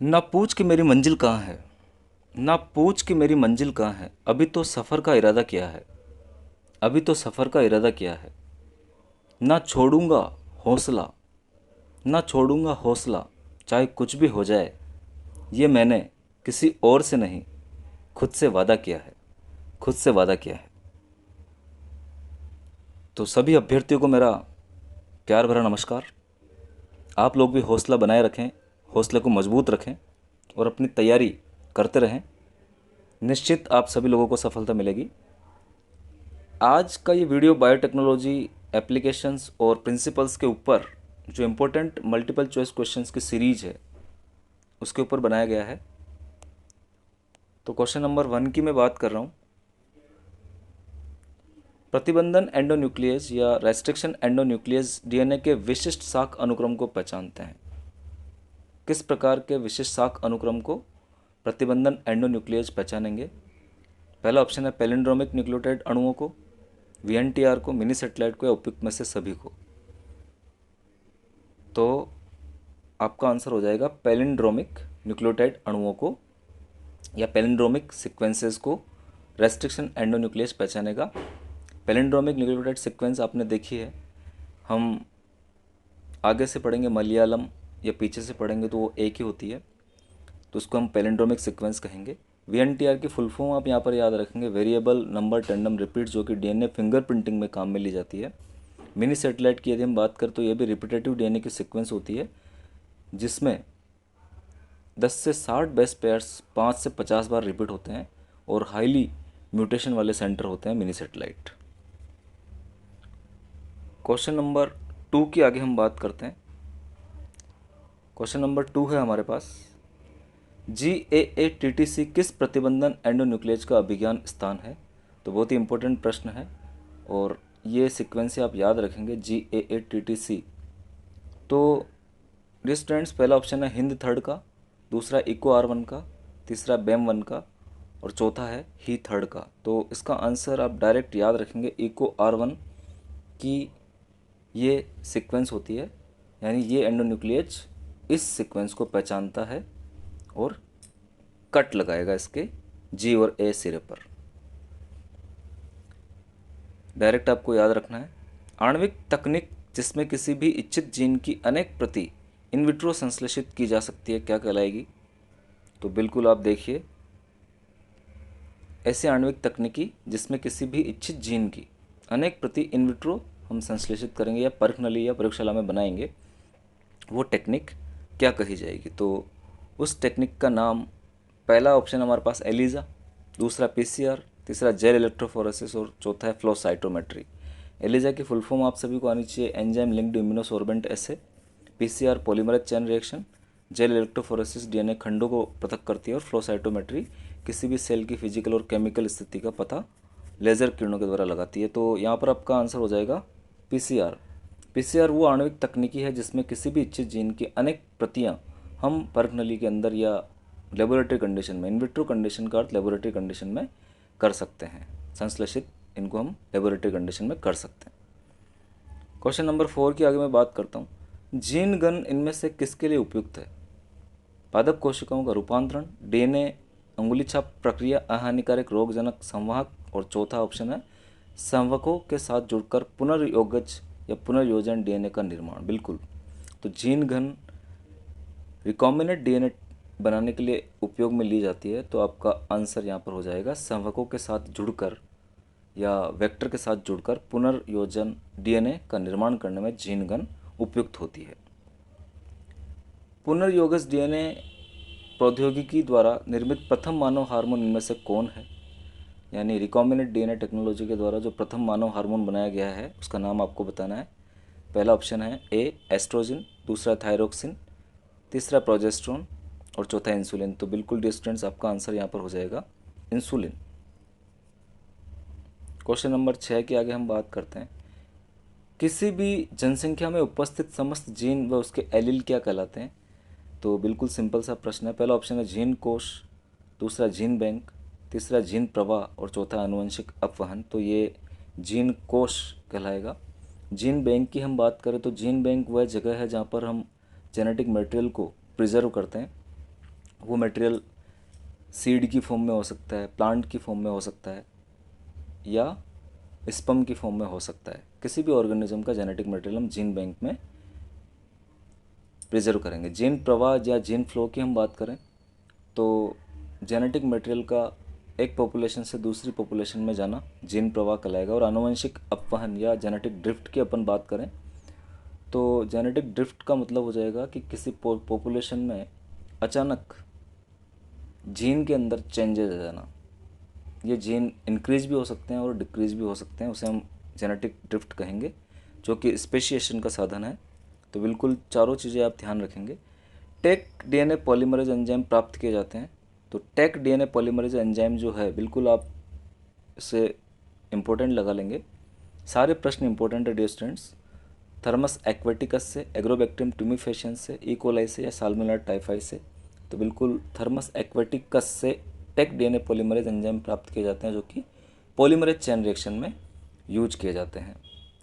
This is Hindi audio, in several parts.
ना पूछ कि मेरी मंजिल कहाँ है, ना पूछ कि मेरी मंजिल कहाँ है, अभी तो सफ़र का इरादा किया है, अभी तो सफ़र का इरादा किया है। ना छोड़ूंगा हौसला, ना छोड़ूंगा हौसला, चाहे कुछ भी हो जाए। ये मैंने किसी और से नहीं, खुद से वादा किया है, खुद से वादा किया है। तो सभी अभ्यर्थियों को मेरा प्यार भरा नमस्कार। आप लोग भी हौसला बनाए रखें, हौसले को मजबूत रखें और अपनी तैयारी करते रहें। निश्चित आप सभी लोगों को सफलता मिलेगी। आज का ये वीडियो बायोटेक्नोलॉजी एप्लीकेशंस और प्रिंसिपल्स के ऊपर जो इम्पोर्टेंट मल्टीपल चॉइस क्वेश्चंस की सीरीज है उसके ऊपर बनाया गया है। तो क्वेश्चन नंबर 1 की मैं बात कर रहा हूँ। प्रतिबंधन एंडोन्यूक्लियस या रेस्ट्रिक्शन एंडोन्यूक्लियस डीएनए के विशिष्ट शाख अनुक्रम को पहचानते हैं। किस प्रकार के विशिष्ट शाख अनुक्रम को प्रतिबंधन एंडोन्यूक्लियस पहचानेंगे? पहला ऑप्शन है पैलिंड्रोमिक न्यूक्लियोटाइड अणुओं को, वीएनटीआर को, मिनी सेटेलाइट को या उपयुक्त में से सभी को। तो आपका आंसर हो जाएगा पैलिंड्रोमिक न्यूक्लियोटाइड अणुओं को या पैलिंड्रोमिक सीक्वेंसेस को रेस्ट्रिक्शन एंडोन्यूक्लियस पहचानेगा। पैलिंड्रोमिक न्यूक्लियोटाइड सीक्वेंस आपने देखी है, हम आगे से पढ़ेंगे मलयालम या पीछे से पढ़ेंगे तो वो एक ही होती है, तो उसको हम पैलिंड्रोमिक सीक्वेंस कहेंगे। वीएनटीआर की फुल फॉर्म आप यहाँ पर याद रखेंगे, वेरिएबल नंबर टेंडम रिपीट, जो कि डीएनए फिंगरप्रिंटिंग में काम में ली जाती है। मिनी सेटेलाइट की यदि हम बात करें तो ये भी रिपीटेटिव डीएनए की सीक्वेंस होती है, जिसमें 10 से 60 बेस पेयर्स 5 से 50 बार रिपीट होते हैं और हाईली म्यूटेशन वाले सेंटर होते हैं मिनी सेटेलाइट। क्वेश्चन नंबर 2 की आगे हम बात करते हैं। क्वेश्चन नंबर 2 है हमारे पास, GAA-TTC किस प्रतिबंधन एंडोन्यूक्लियस का अभिज्ञान स्थान है? तो बहुत ही इंपॉर्टेंट प्रश्न है और ये सीक्वेंस से आप याद रखेंगे GAA-TTC। तो डियर स्टूडेंट्स, पहला ऑप्शन है हिंद थर्ड का, दूसरा इको R1 का, तीसरा BAM1 का और चौथा है ही थर्ड का। तो इसका आंसर आप डायरेक्ट याद रखेंगे इको R1 की ये सीक्वेंस होती है, यानी ये एंडोन्यूक्लियस इस सीक्वेंस को पहचानता है और कट लगाएगा इसके G और A सिरे पर। डायरेक्ट आपको याद रखना है। आणविक तकनीक जिसमें किसी भी इच्छित जीन की अनेक प्रति इन विट्रो संश्लेषित की जा सकती है क्या कहलाएगी? तो बिल्कुल आप देखिए, ऐसे आणविक तकनीकी जिसमें किसी भी इच्छित जीन की अनेक प्रति इन विट्रो हम संश्लेषित करेंगे या परख नली या प्रयोगशाला में बनाएंगे, वो टेक्निक क्या कही जाएगी? तो उस टेक्निक का नाम, पहला ऑप्शन हमारे पास एलिजा, दूसरा पीसीआर, तीसरा जेल इलेक्ट्रोफोरेसिस और चौथा है फ्लो साइटोमेट्री। एलिजा की फुल फॉर्म आप सभी को आनी चाहिए, enzyme linked immunosorbent assay. PCR polymerase chain reaction, gel electrophoresis DNA खंडों को पृथक करती है और फ्लो साइटोमेट्री किसी भी सेल की फिजिकल और केमिकल स्थिति का पता लेज़र किरणों के द्वारा लगाती है। तो यहाँ पर आपका आंसर हो जाएगा पीसीआर। पीसीआर वो आणविक तकनीकी है जिसमें किसी भी इच्छित जीन की अनेक प्रतियां हम परख नली के अंदर या लेबोरेटरी कंडीशन में, इन विट्रो कंडीशन का अर्थ लेबोरेटरी कंडीशन में कर सकते हैं संश्लेषित, इनको हम लेबोरेटरी कंडीशन में कर सकते हैं। क्वेश्चन नंबर 4 की आगे मैं बात करता हूँ। जीन गन इनमें से किसके लिए उपयुक्त है? पादप कोशिकाओं का रूपांतरण, डीएनए अंगुली छाप प्रक्रिया, अहानिकारक रोगजनक संवाहक और चौथा ऑप्शन है संवहकों के साथ जुड़कर पुनर्योगज या पुनर्योजन डीएनए का निर्माण। बिल्कुल, तो जीन घन रिकॉम्बिनेंट डीएनए बनाने के लिए उपयोग में ली जाती है, तो आपका आंसर यहाँ पर हो जाएगा संवहकों के साथ जुड़कर या वेक्टर के साथ जुड़कर पुनर्योजन डीएनए का निर्माण करने में जीन गन उपयुक्त होती है। पुनर्योगज डीएनए प्रौद्योगिकी द्वारा निर्मित प्रथम मानव हार्मोन इनमें से कौन है? यानी रिकॉम्बिनेंट डीएनए टेक्नोलॉजी के द्वारा जो प्रथम मानव हार्मोन बनाया गया है उसका नाम आपको बताना है। पहला ऑप्शन है ए एस्ट्रोजन, दूसरा थायरोक्सिन, तीसरा प्रोजेस्ट्रॉन और चौथा इंसुलिन। तो बिल्कुल डियर स्टूडेंट्स, आपका आंसर यहाँ पर हो जाएगा इंसुलिन। क्वेश्चन नंबर 6 के आगे हम बात करते हैं। किसी भी जनसंख्या में उपस्थित समस्त जीन व उसके एलील क्या कहलाते हैं? तो बिल्कुल सिंपल सा प्रश्न है। पहला ऑप्शन है जीन कोश, दूसरा जीन बैंक, तीसरा जीन प्रवाह और चौथा आनुवंशिक अपवहन। तो ये जीन कोश कहलाएगा। जीन बैंक की हम बात करें तो जीन बैंक वह जगह है जहाँ पर हम जेनेटिक मटेरियल को प्रिजर्व करते हैं। वो मटेरियल सीड की फॉर्म में हो सकता है, प्लांट की फॉर्म में हो सकता है, या स्पर्म की फॉर्म में हो सकता है। किसी भी ऑर्गेनिज्म का जेनेटिक मटेरियल हम जीन बैंक में प्रिजर्व करेंगे। जीन प्रवाह या जीन फ्लो की हम बात करें तो जेनेटिक मटेरियल का एक पॉपुलेशन से दूसरी पॉपुलेशन में जाना जीन प्रवाह कहलाएगा। और आनुवंशिक अपवहन या जेनेटिक ड्रिफ्ट की अपन बात करें तो जेनेटिक ड्रिफ्ट का मतलब हो जाएगा कि किसी पॉपुलेशन में अचानक जीन के अंदर चेंजेस आ जाना। ये जीन इंक्रीज भी हो सकते हैं और डिक्रीज भी हो सकते हैं, उसे हम जेनेटिक ड्रिफ्ट कहेंगे, जो कि स्पेशिएशन का साधन है। तो बिल्कुल चारों चीज़ें आप ध्यान रखेंगे। टेक डीएनए पॉलीमरेज एंजाइम प्राप्त किए जाते हैं। तो टेक डीएनए पॉलीमरेज एंजाइम जो है बिल्कुल आप इसे इम्पोर्टेंट लगा लेंगे। सारे प्रश्न इंपॉर्टेंट है डियर स्टूडेंट्स। थर्मस एक्वेटिकस से, एग्रोबैक्टीरियम ट्यूमिफेशियंस से, ई कोलाई से या साल्मोनेला टाइफाई से। तो बिल्कुल थर्मस एक्वेटिकस से टेक डीएनए पॉलीमरेज एंजाइम प्राप्त किए जाते हैं, जो कि पॉलीमरेज चेन रिएक्शन में यूज किए जाते हैं।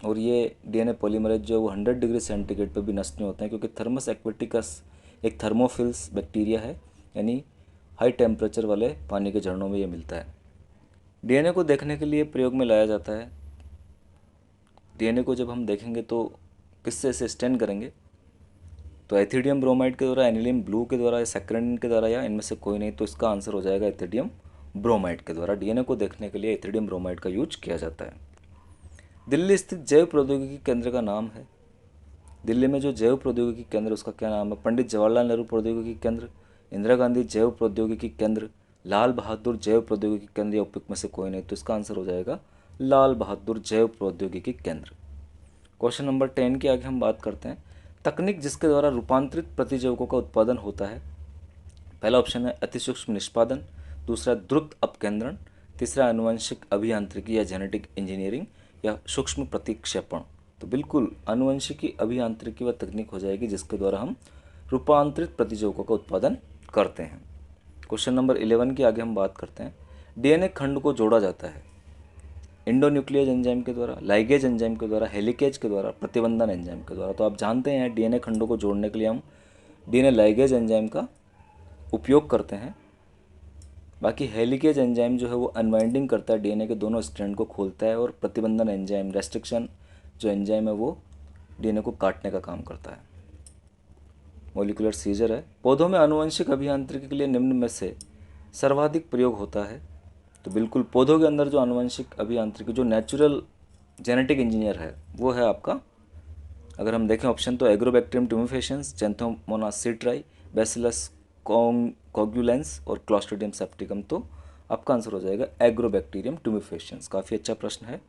और ये डीएनए पॉलीमरेज जो है वो 100 डिग्री सेंटीग्रेड पर भी नष्ट नहीं होते हैं, क्योंकि थर्मस एक्वेटिकस एक थर्मोफिल्स बैक्टीरिया है, यानी हाई टेम्परेचर वाले पानी के झरनों में ये मिलता है। डीएनए को देखने के लिए प्रयोग में लाया जाता है। डीएनए को जब हम देखेंगे तो किससे इसे स्टैन करेंगे, तो एथिडियम ब्रोमाइड के द्वारा, एनिलियम ब्लू के द्वारा, या सैक्रेनिन के द्वारा, या इनमें से कोई नहीं। तो इसका आंसर हो जाएगा एथिडियम ब्रोमाइड के द्वारा। डीएनए को देखने के लिए एथिडियम ब्रोमाइड का यूज किया जाता है। दिल्ली स्थित जैव प्रौद्योगिकी केंद्र का नाम है, दिल्ली में जो जैव प्रौद्योगिकी केंद्र उसका क्या नाम है? पंडित जवाहरलाल नेहरू प्रौद्योगिकी केंद्र, इंदिरा गांधी जैव प्रौद्योगिकी केंद्र, लाल बहादुर जैव प्रौद्योगिकी केंद्र, या उपयुक्त में से कोई नहीं। तो इसका आंसर हो जाएगा लाल बहादुर जैव प्रौद्योगिकी केंद्र। क्वेश्चन नंबर 10 के आगे हम बात करते हैं। तकनीक जिसके द्वारा रूपांतरित प्रतिजैविकों का उत्पादन होता है। पहला ऑप्शन है अतिसूक्ष्म निष्पादन, दूसरा द्रुत अपकेंद्रण, तीसरा आनुवंशिक अभियांत्रिकी या जेनेटिक इंजीनियरिंग, या सूक्ष्म प्रतिक्षेपण। तो बिल्कुल आनुवंशिकी अभियांत्रिकी वह तकनीक हो जाएगी जिसके द्वारा हम रूपांतरित प्रतिजैविकों का उत्पादन करते हैं। क्वेश्चन नंबर 11 की आगे हम बात करते हैं। डीएनए खंड को जोड़ा जाता है इंडोन्यूक्लियस एंजाइम के द्वारा, लाइगेज एंजाइम के द्वारा, हेलिकेज के द्वारा, प्रतिबंधन एंजाइम के द्वारा। तो आप जानते हैं डीएनए खंडों को जोड़ने के लिए हम डीएनए लाइगेज एंजाइम का उपयोग करते हैं। बाकी हेलिकेज एंजाइम जो है वो अनवाइंडिंग करता है, डीएनए के दोनों स्ट्रैंड को खोलता है। और प्रतिबंधन एंजाइम, रेस्ट्रिक्शन जो एंजाइम है वो डीएनए को काटने का काम करता है। मॉलिक्यूलर सीजर है। पौधों में आनुवंशिक अभियांत्रिकी के लिए निम्न में से सर्वाधिक प्रयोग होता है। तो बिल्कुल पौधों के अंदर जो आनुवंशिक अभियांत्रिकी, जो नेचुरल जेनेटिक इंजीनियर है, वो है आपका, अगर हम देखें ऑप्शन, तो एग्रोबैक्टीरियम ट्यूमिफेशियंस, ज़ैंथोमोनास सीट्राई, बैसिलस कोगुलेंस और क्लॉस्ट्रिडियम सेप्टिकम। तो आपका आंसर हो जाएगा एग्रोबैक्टीरियम ट्यूमिफेशियंस। काफ़ी अच्छा प्रश्न है।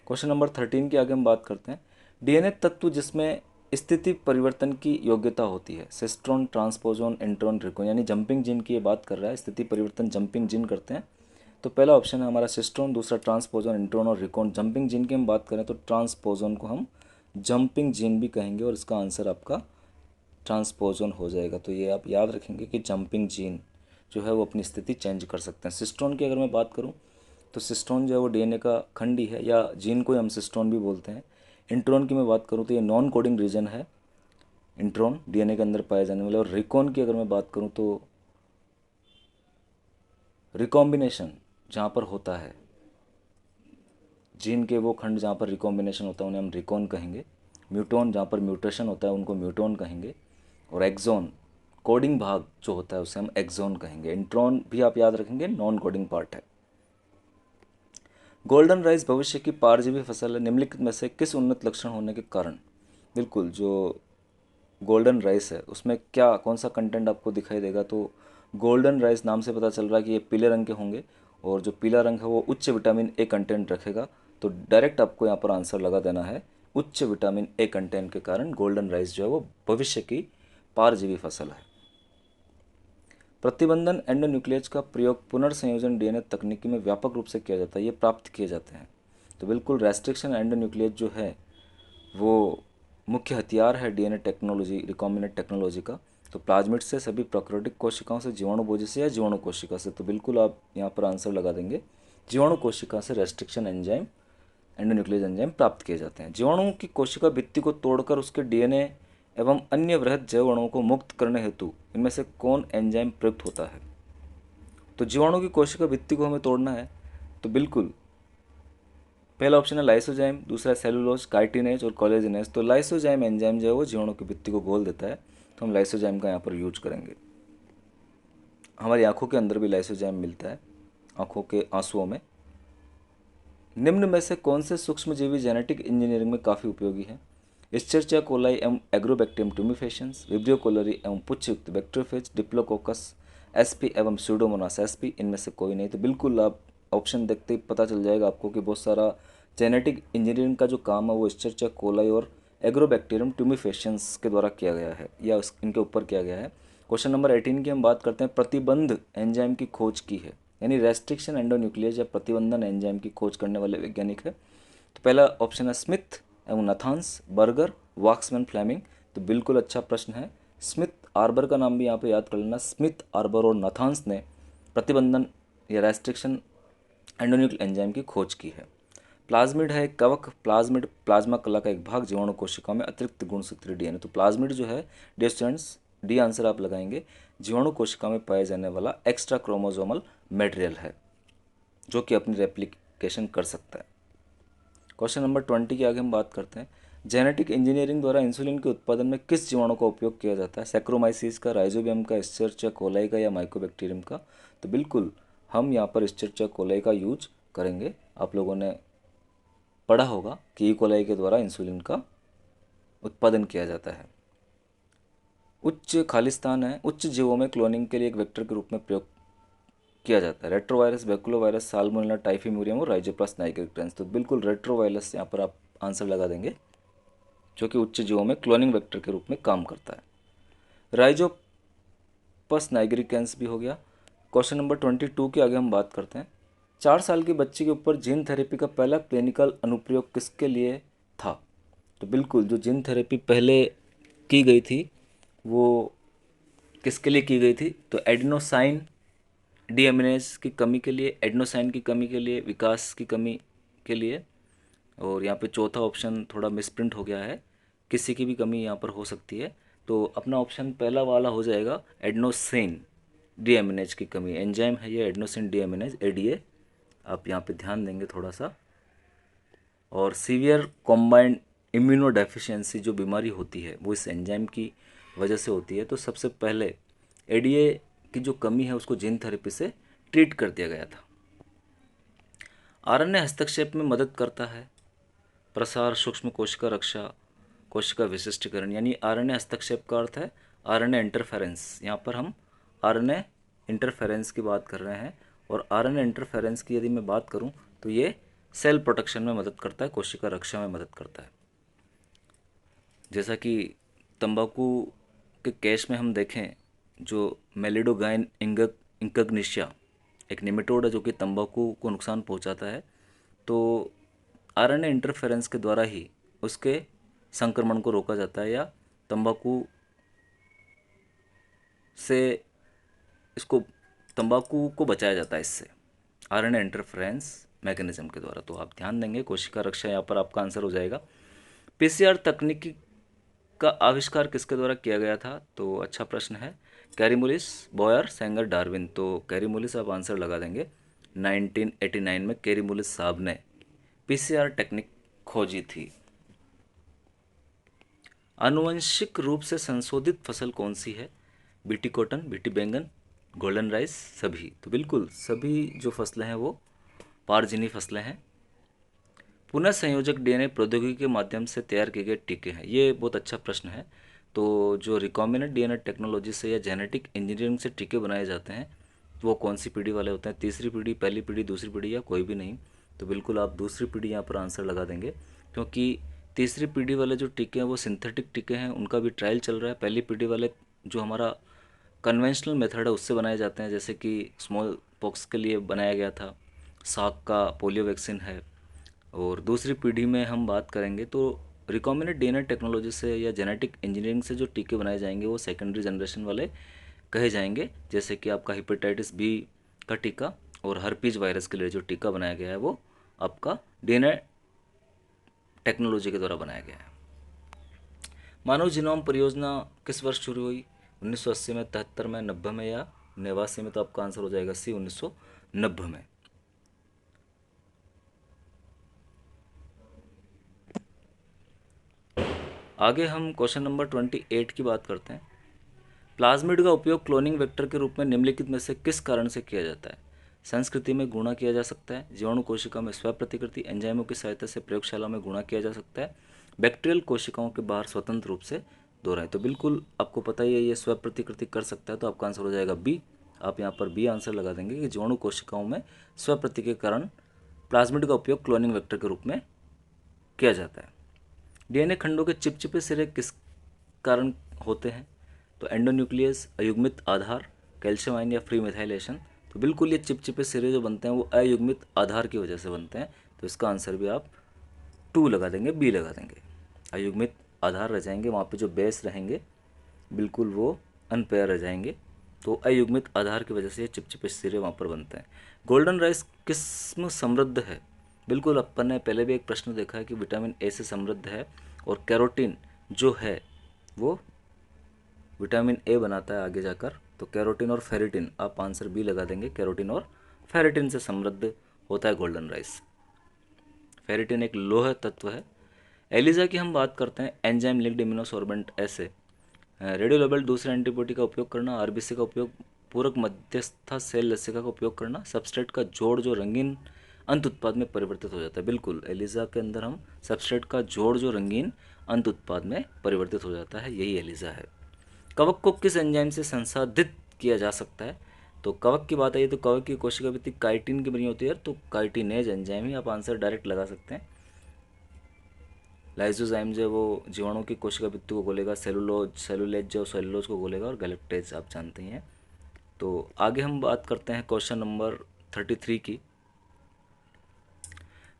क्वेश्चन नंबर 13 की आगे हम बात करते हैं। डीएनए तत्व जिसमें स्थिति परिवर्तन की योग्यता होती है। सिस्ट्रोन, ट्रांसपोजोन, इंट्रोन, रिकोन, यानी जंपिंग जीन की ये बात कर रहा है। स्थिति परिवर्तन जंपिंग जीन करते हैं। तो पहला ऑप्शन है हमारा सिस्ट्रोन, दूसरा ट्रांसपोजोन, इंट्रोन और रिकोन। जंपिंग जीन की हम बात करें तो ट्रांसपोजोन को हम जंपिंग जीन भी कहेंगे, और इसका आंसर आपका ट्रांसपोजोन हो जाएगा। तो ये आप याद रखेंगे कि जंपिंग जीन जो है वो अपनी स्थिति चेंज कर सकते हैं। सिस्ट्रोन की अगर मैं बात करूँ तो सिस्ट्रोन जो है वो डीएनए का खंड ही है, या जीन को हम सिस्ट्रोन भी बोलते हैं। इंट्रोन की मैं बात करूँ तो ये नॉन कोडिंग रीजन है, इंट्रोन डीएनए के अंदर पाए जाने वाले। और रिकॉन की अगर मैं बात करूँ तो रिकॉम्बिनेशन जहाँ पर होता है, जीन के वो खंड जहाँ पर रिकॉम्बिनेशन होता है उन्हें हम रिकॉन कहेंगे। म्यूटोन जहाँ पर म्यूटेशन होता है उनको म्यूटोन कहेंगे। और एक्सोन कोडिंग भाग जो होता है उसे हम एक्सोन कहेंगे। इंट्रॉन भी आप याद रखेंगे, नॉन कोडिंग पार्ट है। गोल्डन राइस भविष्य की पारजीवी फसल है, निम्नलिखित में से किस उन्नत लक्षण होने के कारण? बिल्कुल जो गोल्डन राइस है उसमें क्या, कौन सा कंटेंट आपको दिखाई देगा? तो गोल्डन राइस नाम से पता चल रहा है कि ये पीले रंग के होंगे, और जो पीला रंग है वो उच्च विटामिन ए कंटेंट रखेगा। तो डायरेक्ट आपको यहाँ पर आंसर लगा देना है, उच्च विटामिन ए कंटेंट के कारण गोल्डन राइस जो है वो भविष्य की पारजीवी फसल है। प्रतिबंधन एंडोन्यूक्लियस का प्रयोग पुनर्संयोजन डीएनए तकनीकी में व्यापक रूप से किया जाता है, ये प्राप्त किए जाते हैं। तो बिल्कुल रेस्ट्रिक्शन एंडोन्यूक्लियस जो है वो मुख्य हथियार है डीएनए टेक्नोलॉजी, रिकॉम्बिनेंट टेक्नोलॉजी का। तो प्लाज्मिड से, सभी प्रोकैरियोटिक कोशिकाओं से, जीवाणुभोजी से, या जीवाणु कोशिका से। तो बिल्कुल आप यहाँ पर आंसर लगा देंगे, जीवाणु कोशिका से रेस्ट्रिक्शन एंजाइम, एंडोन्यूक्लियस एंजाइम प्राप्त किए जाते हैं। जीवाणुओं की कोशिका भित्ति को तोड़कर उसके डीएनए एवं अन्य वृहद जैव अणुओं को मुक्त करने हेतु इनमें से कौन एंजाइम प्रयुक्त होता है? तो जीवाणु की कोशिका भित्ति को हमें तोड़ना है, तो बिल्कुल पहला ऑप्शन है लाइसोजाइम, दूसरा है सेलुलोज, काइटिनेज और कोलेजिनेज। तो लाइसोजाइम एंजाइम जो है वो जीवाणु की भित्ति को घोल देता है, तो हम लाइसोजाइम का यहाँ पर यूज करेंगे। हमारी आंखों के अंदर भी लाइसोजाइम मिलता है, आंखों के आंसुओं में। निम्न में से कौन से सूक्ष्मजीवी जेनेटिक इंजीनियरिंग में काफ़ी उपयोगी है? एस्चेरिचिया कोलाई एवं एग्रोबैक्टीरियम ट्यूमिफेशियंस, विब्रियो कोलरी एवं पुच्छयुक्त बैक्टीरियोफेज, डिप्लोकोकस एसपी एवं स्यूडोमोनास एसपी। इनमें से कोई नहीं। तो बिल्कुल आप ऑप्शन देखते ही पता चल जाएगा आपको कि बहुत सारा जेनेटिक इंजीनियरिंग का जो काम है वो एस्चेरिचिया कोलाई और एग्रोबैक्टीरियम ट्यूमिफेशियंस के द्वारा किया गया है, या इनके ऊपर किया गया है। क्वेश्चन नंबर 18 की हम बात करते हैं। प्रतिबंध एंजाइम की खोज की है, यानी रेस्ट्रिक्शन एंडोन्यूक्लियस या प्रतिबंधन एंजाइम की खोज करने वाले वैज्ञानिक है। तो पहला ऑप्शन है स्मिथ एवं नथांस, बर्गर, वाक्समैन, फ्लेमिंग। तो बिल्कुल अच्छा प्रश्न है। स्मिथ आर्बर का नाम भी यहाँ पे याद कर लेना। स्मिथ आर्बर और नथांस ने प्रतिबंधन या रेस्ट्रिक्शन एंडोन्यूक्लियर एंजाइम की खोज की है। प्लाज्मिड है एक कवक। प्लाज्मिड प्लाज्मा कला का एक भाग, जीवाणु कोशिका में अतिरिक्त गुणसूत्री डीएनए। तो प्लाज्मिड जो है डियर स्टूडेंट्स, डी आंसर आप लगाएंगे, जीवाणु कोशिका में पाया जाने वाला एक्स्ट्रा क्रोमोजोमल मटेरियल है जो कि अपनी रेप्लिकेशन कर सकता है। क्वेश्चन नंबर 20 के आगे हम बात करते हैं। जेनेटिक इंजीनियरिंग द्वारा इंसुलिन के उत्पादन में किस जीवाणु का उपयोग किया जाता है? सैक्रोमाइसीस का, राइजोबियम का, एस्चेरिचिया कोलाई का या माइकोबैक्टीरियम का? तो बिल्कुल हम यहाँ पर एस्चेरिचिया कोलाई का यूज करेंगे। आप लोगों ने पढ़ा होगा कि ई कोलाई के द्वारा इंसुलिन का उत्पादन किया जाता है। उच्च खालिस्तान है। उच्च जीवों में क्लोनिंग के लिए एक वेक्टर के रूप में प्रयोग किया जाता है। रेट्रोवायरस, बैकुलोवायरस, साल्मोनेला, टाइफीम्यूरियम और राइजोप्लास नाइग्रिकेंस। तो बिल्कुल रेट्रोवायरस यहाँ पर आप आंसर लगा देंगे, जो कि उच्च जीवों में क्लोनिंग वेक्टर के रूप में काम करता है। राइजोपस नाइग्रिकेंस भी हो गया। क्वेश्चन नंबर 22 के आगे हम बात करते हैं। 4 साल के बच्चे के ऊपर जीन थेरेपी का पहला क्लिनिकल अनुप्रयोग किसके लिए था? तो बिल्कुल जो जीन थेरेपी पहले की गई थी वो किसके लिए की गई थी? तो एडिनोसाइन डीएमिनेज की कमी के लिए, एडिनोसाइन की कमी के लिए, विकास की कमी के लिए। और यहाँ पे चौथा ऑप्शन थोड़ा मिसप्रिंट हो गया है, किसी की भी कमी यहाँ पर हो सकती है। तो अपना ऑप्शन पहला वाला हो जाएगा एडिनोसिन डीएमिनेज की कमी। एंजाइम है ये एडिनोसिन डीएमिनेज, एडीए। आप यहाँ पे ध्यान देंगे थोड़ा सा। और सीवियर कॉम्बाइंड इम्यूनोडेफिशिएंसी जो बीमारी होती है वो इस एंजाइम की वजह से होती है। तो सबसे पहले एडीए की जो कमी है उसको जीन थेरेपी से ट्रीट कर दिया गया था। आरएनए हस्तक्षेप में मदद करता है। प्रसार, सूक्ष्म कोशिका रक्षा, कोशिका विशिष्टीकरण। यानी आरएनए हस्तक्षेप का अर्थ है आरएनए इंटरफेरेंस। यहाँ पर हम आरएनए इंटरफेरेंस की बात कर रहे हैं। और आरएनए इंटरफेरेंस की यदि मैं बात करूँ तो ये सेल प्रोटेक्शन में मदद करता है, कोशिका रक्षा में मदद करता है। जैसा कि तंबाकू के केस में हम देखें, जो मेलिडोगाइन इंकग्निशिया एक निमेटोड है जो कि तंबाकू को नुकसान पहुंचाता है। तो आरएनए इंटरफेरेंस के द्वारा ही उसके संक्रमण को रोका जाता है, या तंबाकू से इसको तंबाकू को बचाया जाता है इससे आरएनए इंटरफेरेंस मैकेनिज्म के द्वारा। तो आप ध्यान देंगे, कोशिका रक्षा यहाँ पर आपका आंसर हो जाएगा। पीसीआर तकनीकी का आविष्कार किसके द्वारा किया गया था? तो अच्छा प्रश्न है। कैरीमुलिस, बॉयर, सेंगर, डार्विन। तो कैरीमुलिस आप आंसर लगा देंगे। 1989 में कैरीमुलिस साहब ने पीसीआर टेक्निक खोजी थी। आनुवंशिक रूप से संशोधित फसल कौन सी है? बीटी कॉटन, बीटी बैंगन, गोल्डन राइस, सभी। तो बिल्कुल सभी जो फसलें हैं वो पारजीनी फसलें हैं। पुनः संयोजक डीएनए प्रौद्योगिकी के माध्यम से तैयार किए गए टीके हैं। ये बहुत अच्छा प्रश्न है। तो जो रिकॉम्बिनेंट डीएनए टेक्नोलॉजी से या जेनेटिक इंजीनियरिंग से टीके बनाए जाते हैं वो कौन सी पीढ़ी वाले होते हैं? तीसरी पीढ़ी, पहली पीढ़ी, दूसरी पीढ़ी या कोई भी नहीं? तो बिल्कुल आप दूसरी पीढ़ी यहाँ पर आंसर लगा देंगे, क्योंकि तीसरी पीढ़ी वाले जो टीके हैं वो सिंथेटिक टीके हैं, उनका भी ट्रायल चल रहा है। पहली पीढ़ी वाले जो हमारा कन्वेंशनल मेथड है उससे बनाए जाते हैं, जैसे कि स्मॉल पॉक्स के लिए बनाया गया था, साक का पोलियो वैक्सीन है। और दूसरी पीढ़ी में हम बात करेंगे तो रिकॉम्बिनेंट डीएनए टेक्नोलॉजी से या जेनेटिक इंजीनियरिंग से जो टीके बनाए जाएंगे वो सेकेंडरी जनरेशन वाले कहे जाएंगे। जैसे कि आपका हेपेटाइटिस बी का टीका और हर्पीज वायरस के लिए जो टीका बनाया गया है वो आपका डीएनए टेक्नोलॉजी के द्वारा बनाया गया है। मानव जीनोम परियोजना किस वर्ष शुरू हुई? 1980 में, 73 में, 90 में या 89 में? तो आपका आंसर हो जाएगा सी, 1990 में। आगे हम क्वेश्चन नंबर 28 की बात करते हैं। प्लाज्मिड का उपयोग क्लोनिंग वेक्टर के रूप में निम्नलिखित में से किस कारण से किया जाता है? संस्कृति में गुणा किया जा सकता है, जीवाणु कोशिका में स्व प्रतिकृति, एंजाइमों की सहायता से प्रयोगशाला में गुणा किया जा सकता है, बैक्टीरियल कोशिकाओं के बाहर स्वतंत्र रूप से दोहराएं। तो बिल्कुल आपको पता ही है ये स्व प्रतिकृति कर सकता है, तो आपका आंसर हो जाएगा बी। आप यहाँ पर बी आंसर लगा देंगे कि जीवाणु कोशिकाओं में स्व प्रति के कारण प्लाज्मिड का उपयोग क्लोनिंग वेक्टर के रूप में किया जाता है। डीएनए खंडों के चिपचिपे सिरे किस कारण होते हैं? तो एंडोन्यूक्लियस, अयुग्मित आधार, कैल्शियम आयन या फ्री मिथाइलेशन। तो बिल्कुल ये चिपचिपे सिरे जो बनते हैं वो अयुग्मित आधार की वजह से बनते हैं, तो इसका आंसर भी आप 2 लगा देंगे, बी लगा देंगे। अयुग्मित आधार रह जाएंगे, वहाँ पे जो बेस रहेंगे बिल्कुल वो अनपेयर रह जाएंगे, तो अयुग्मित आधार की वजह से ये चिपचिपे सिरे वहाँ पर बनते हैं। गोल्डन राइस किसमें समृद्ध है? बिल्कुल अपन ने पहले भी एक प्रश्न देखा है कि विटामिन ए से समृद्ध है, और कैरोटीन जो है वो विटामिन ए बनाता है आगे जाकर, तो कैरोटीन और फेरिटिन, आप आंसर बी लगा देंगे। कैरोटीन और फेरिटिन से समृद्ध होता है गोल्डन राइस। फेरिटिन एक लोह तत्व है। एलिजा की हम बात करते हैं, एंजाइम लिंक्ड इम्यूनोसॉर्बेंट ऐसे। रेडियोलेबल दूसरे एंटीबॉडी का उपयोग करना, आरबीसी का उपयोग, पूरक मध्यस्थता सेल लसिका का उपयोग करना, सबस्ट्रेट का जोड़ जो रंगीन अंत उत्पाद में परिवर्तित हो जाता है। बिल्कुल एलिजा के अंदर हम सबस्ट्रेट का जोड़ जो रंगीन अंत उत्पाद में परिवर्तित हो जाता है, यही एलिजा है। कवक को किस एंजाइम से संसाधित किया जा सकता है? तो कवक की बात आई तो कवक की कोशिका भित्ति काइटिन की बनी होती है, तो काइटिनेज एंजाइम ही आप आंसर डायरेक्ट लगा सकते हैं। लाइसोजाइम जो है वो जीवाणु की कोशिका भित्ति को गोलेगा, सेलुलेज जो सेलुलोज को गोलेगा, और गैलेक्टेज आप जानते ही हैं। तो आगे हम बात करते हैं क्वेश्चन नंबर 33 की।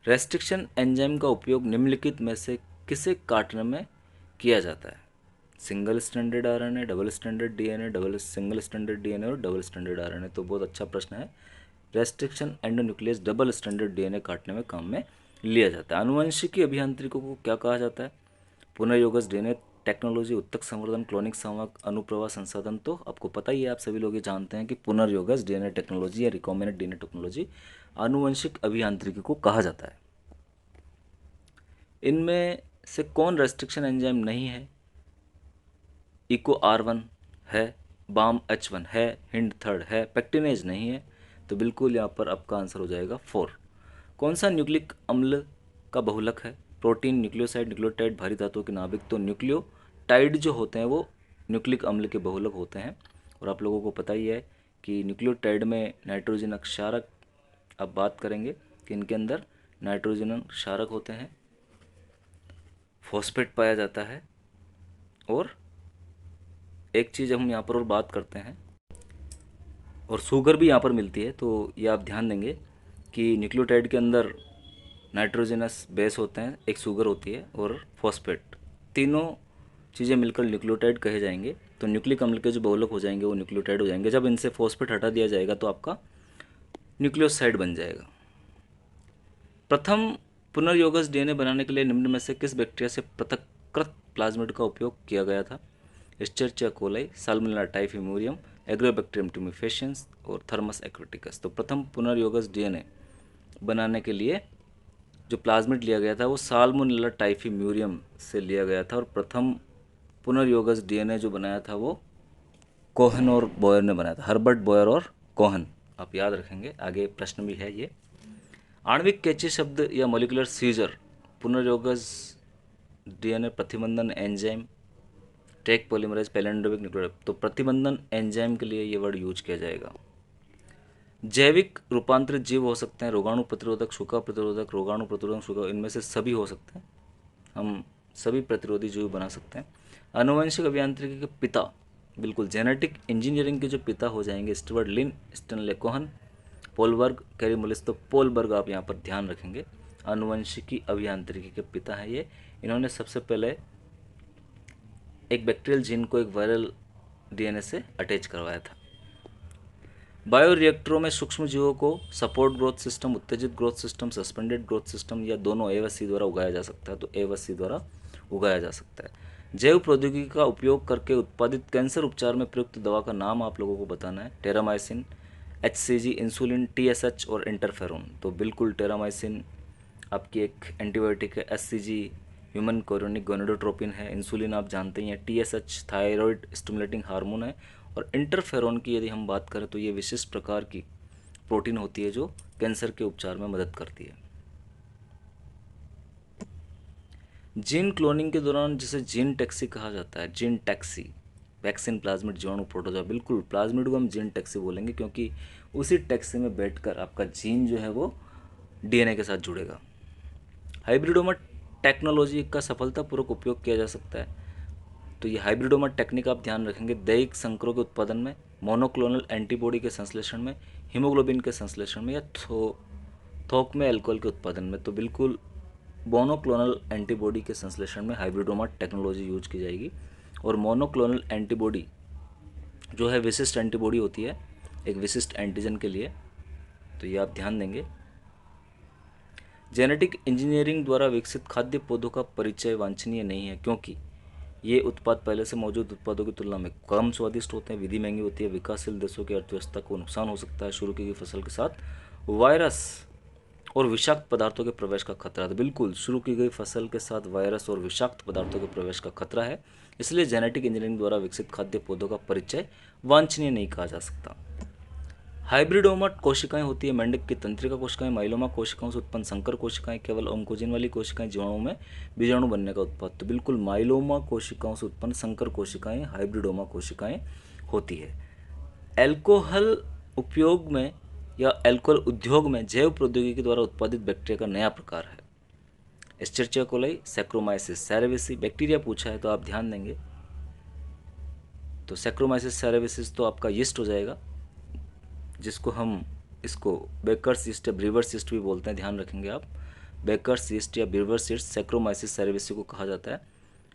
रेस्ट्रिक्शन एंजाइम का उपयोग निम्नलिखित में से किसे काटने में किया जाता है? Single standard RNA, double standard DNA, double single standard DNA और डबल स्टैंडर्ड आरएनए। तो बहुत अच्छा प्रश्न है। Restriction endonuclease double standard DNA काटने में काम में लिया जाता है। आनुवंशिकी अभियांत्रिकी को क्या कहा जाता है? पुनर्योगज डीएनए टेक्नोलॉजी, उत्तक संवर्धन, क्लोनिक संवर्धन, अनुप्रवाह संसाधन। तो आपको पता ही है, आप सभी लोग ये जानते हैं कि पुनर्योगज डीएनए टेक्नोलॉजी या रिकॉम्बिनेंट डीएनए टेक्नोलॉजी आनुवंशिक अभियांत्रिकी को कहा जाता है। इनमें से कौन रेस्ट्रिक्शन एंजाइम नहीं है? इको R1 है, बाम H1 है, हिंड थर्ड है, पेक्टिनेज नहीं है। तो बिल्कुल यहाँ पर आपका आंसर हो जाएगा 4। कौन सा न्यूक्लिक अम्ल का बहुलक है? प्रोटीन, न्यूक्लियोसाइड, न्यूक्लियोटाइड, भारी धातुओं के नाभिक। तो न्यूक्लियोटाइड जो होते हैं वो न्यूक्लिक अम्ल के बहुलक होते हैं, और आप लोगों को पता ही है कि न्यूक्लियोटाइड में नाइट्रोजन क्षारक, अब बात करेंगे कि इनके अंदर नाइट्रोजन क्षारक होते हैं, फॉस्फेट पाया जाता है, और एक चीज़ हम यहाँ पर और बात करते हैं, और शुगर भी यहाँ पर मिलती है। तो ये आप ध्यान देंगे कि न्यूक्लियोटाइड के अंदर नाइट्रोजनस बेस होते हैं, एक शुगर होती है और फॉस्फेट, तीनों चीज़ें मिलकर न्यूक्लियोटाइड कहे जाएंगे। तो न्यूक्लिक अम्ल के जो बहुलक हो जाएंगे वो न्यूक्लियोटाइड हो जाएंगे। जब इनसे फॉस्फेट हटा दिया जाएगा तो आपका न्यूक्लियोसाइड बन जाएगा। प्रथम पुनर्योगज डीएनए बनाने के लिए निम्न में से किस बैक्टीरिया से पृथक्कृत प्लाज्मिड का उपयोग किया गया था? एस्चेरिचिया कोलाई, साल्मोनेला टाइफिमोरियम, एग्रोबैक्टीरियम ट्यूमेफेशियंस और थर्मस एक्वेटिकस। तो प्रथम पुनर्योगज डीएनए बनाने के लिए जो प्लाज्मिड लिया गया था वो साल्मोनेला टाइफिम्यूरियम से लिया गया था, और प्रथम पुनर्योगज डीएनए जो बनाया था वो कोहन और बॉयर ने बनाया था, हर्बर्ट बॉयर और कोहन, आप याद रखेंगे। आगे प्रश्न भी है ये। आणविक कैंची शब्द या मॉलिक्यूलर सीजर पुनर्योगज डीएनए प्रतिबंधन enzyme, Taq polymerase, palindromic nucleotide. तो प्रतिबंधन एंजाइम के लिए ये वर्ड यूज किया जाएगा। जैविक रूपांतरित जीव हो सकते हैं रोगाणु प्रतिरोधक, सूखा प्रतिरोधक, रोगाणु प्रतिरोधक, सूखा, इनमें से सभी हो सकते हैं। हम सभी प्रतिरोधी जीव बना सकते हैं। आनुवंशिक अभियांत्रिकी के पिता, बिल्कुल जेनेटिक इंजीनियरिंग के जो पिता हो जाएंगे स्टुअर्ट लिन, स्टैनले कोहन, पोलबर्ग, कैरी मुलिस। तो पोलबर्ग आप यहाँ पर ध्यान रखेंगे, आनुवंशिकी अभियांत्रिकी के पिता हैं ये। इन्होंने सबसे पहले एक बैक्टीरियल जीन को एक वायरल डीएनए से अटैच करवाया था। बायोरिएक्टरों में सूक्ष्म जीवों को सपोर्ट ग्रोथ सिस्टम, उत्तेजित growth system, suspended growth system या दोनों ए व सी द्वारा उगाया जा सकता है। तो ए व सी द्वारा उगाया जा सकता है। जैव प्रौद्योगिकी का उपयोग करके उत्पादित कैंसर उपचार में प्रयुक्त दवा का नाम आप लोगों को बताना है। टेरामाइसिन, HCG, इंसुलिन, TSH और इंटरफेरोन। तो बिल्कुल टेरामाइसिन आपकी एक एंटीबायोटिक है, HCG ह्यूमन कोरोनिक गोनेडोट्रोपिन है, इंसुलिन आप जानते ही हैं, TSH थायराइड स्टिमुलेटिंग हार्मोन है, और इंटरफेरोन की यदि हम बात करें तो ये विशिष्ट प्रकार की प्रोटीन होती है जो कैंसर के उपचार में मदद करती है। जीन क्लोनिंग के दौरान जिसे जीन टैक्सी कहा जाता है, जीन टैक्सी, वैक्सीन, प्लाज्मिड, जीवाणु, प्रोटोजोआ, बिल्कुल प्लाज्मिड को हम जीन टैक्सी बोलेंगे क्योंकि उसी टैक्सी में बैठकर आपका जीन जो है वो DNA के साथ जुड़ेगा। हाइब्रिडोमा टेक्नोलॉजी का सफलतापूर्वक उपयोग किया जा सकता है। तो ये हाइब्रिडोमा टेक्निक आप ध्यान रखेंगे दैहिक संकरों के उत्पादन में, मोनोक्लोनल एंटीबॉडी के संश्लेषण में, हीमोग्लोबिन के संश्लेषण में, या थोक में अल्कोहल के उत्पादन में। तो बिल्कुल मोनोक्लोनल एंटीबॉडी के संश्लेषण में हाइब्रिडोमा टेक्नोलॉजी यूज की जाएगी। और मोनोक्लोनल एंटीबॉडी जो है विशिष्ट एंटीबॉडी होती है एक विशिष्ट एंटीजन के लिए, तो ये आप ध्यान देंगे। जेनेटिक इंजीनियरिंग द्वारा विकसित खाद्य पौधों का परिचय वांछनीय नहीं है क्योंकि ये उत्पाद पहले से मौजूद उत्पादों की तुलना में कम स्वादिष्ट होते हैं, विधि महंगी होती है, विकासशील देशों की अर्थव्यवस्था को नुकसान हो सकता है, शुरू की गई फसल के साथ वायरस और विषाक्त पदार्थों के प्रवेश का खतरा। तो बिल्कुल शुरू की गई फसल के साथ वायरस और विषाक्त पदार्थों के प्रवेश का खतरा है, इसलिए जेनेटिक इंजीनियरिंग द्वारा विकसित खाद्य पौधों का परिचय वांछनीय नहीं कहा जा सकता। हाइब्रिडोमा कोशिकाएं होती है मेंढक की तंत्रिका कोशिकाएं, माइलोमा कोशिकाओं से उत्पन्न संकर कोशिकाएं, केवल ओंकोजिन वाली कोशिकाएं, जीवाणु में बीजाणु बनने का उत्पाद। तो बिल्कुल माइलोमा कोशिकाओं से उत्पन्न संकर कोशिकाएं हाइब्रिडोमा कोशिकाएं होती है। एल्कोहल उपयोग में या एल्कोहल उद्योग में जैव प्रौद्योगिकी द्वारा उत्पादित बैक्टीरिया का नया प्रकार है। Escherichia coli, saccharomyces cerevisiae bacteria पूछा है तो आप ध्यान देंगे। तो सैक्रोमाइसिस सेरेविसिस तो आपका यीस्ट हो जाएगा, जिसको हम इसको बेकर्स यीस्ट या ब्रीवर्स यीस्ट भी बोलते हैं, ध्यान रखेंगे आप। बेकर्स यीस्ट या ब्रीवर्स यीस्ट सैक्रोमाइसिस सेरेविसी को कहा जाता है।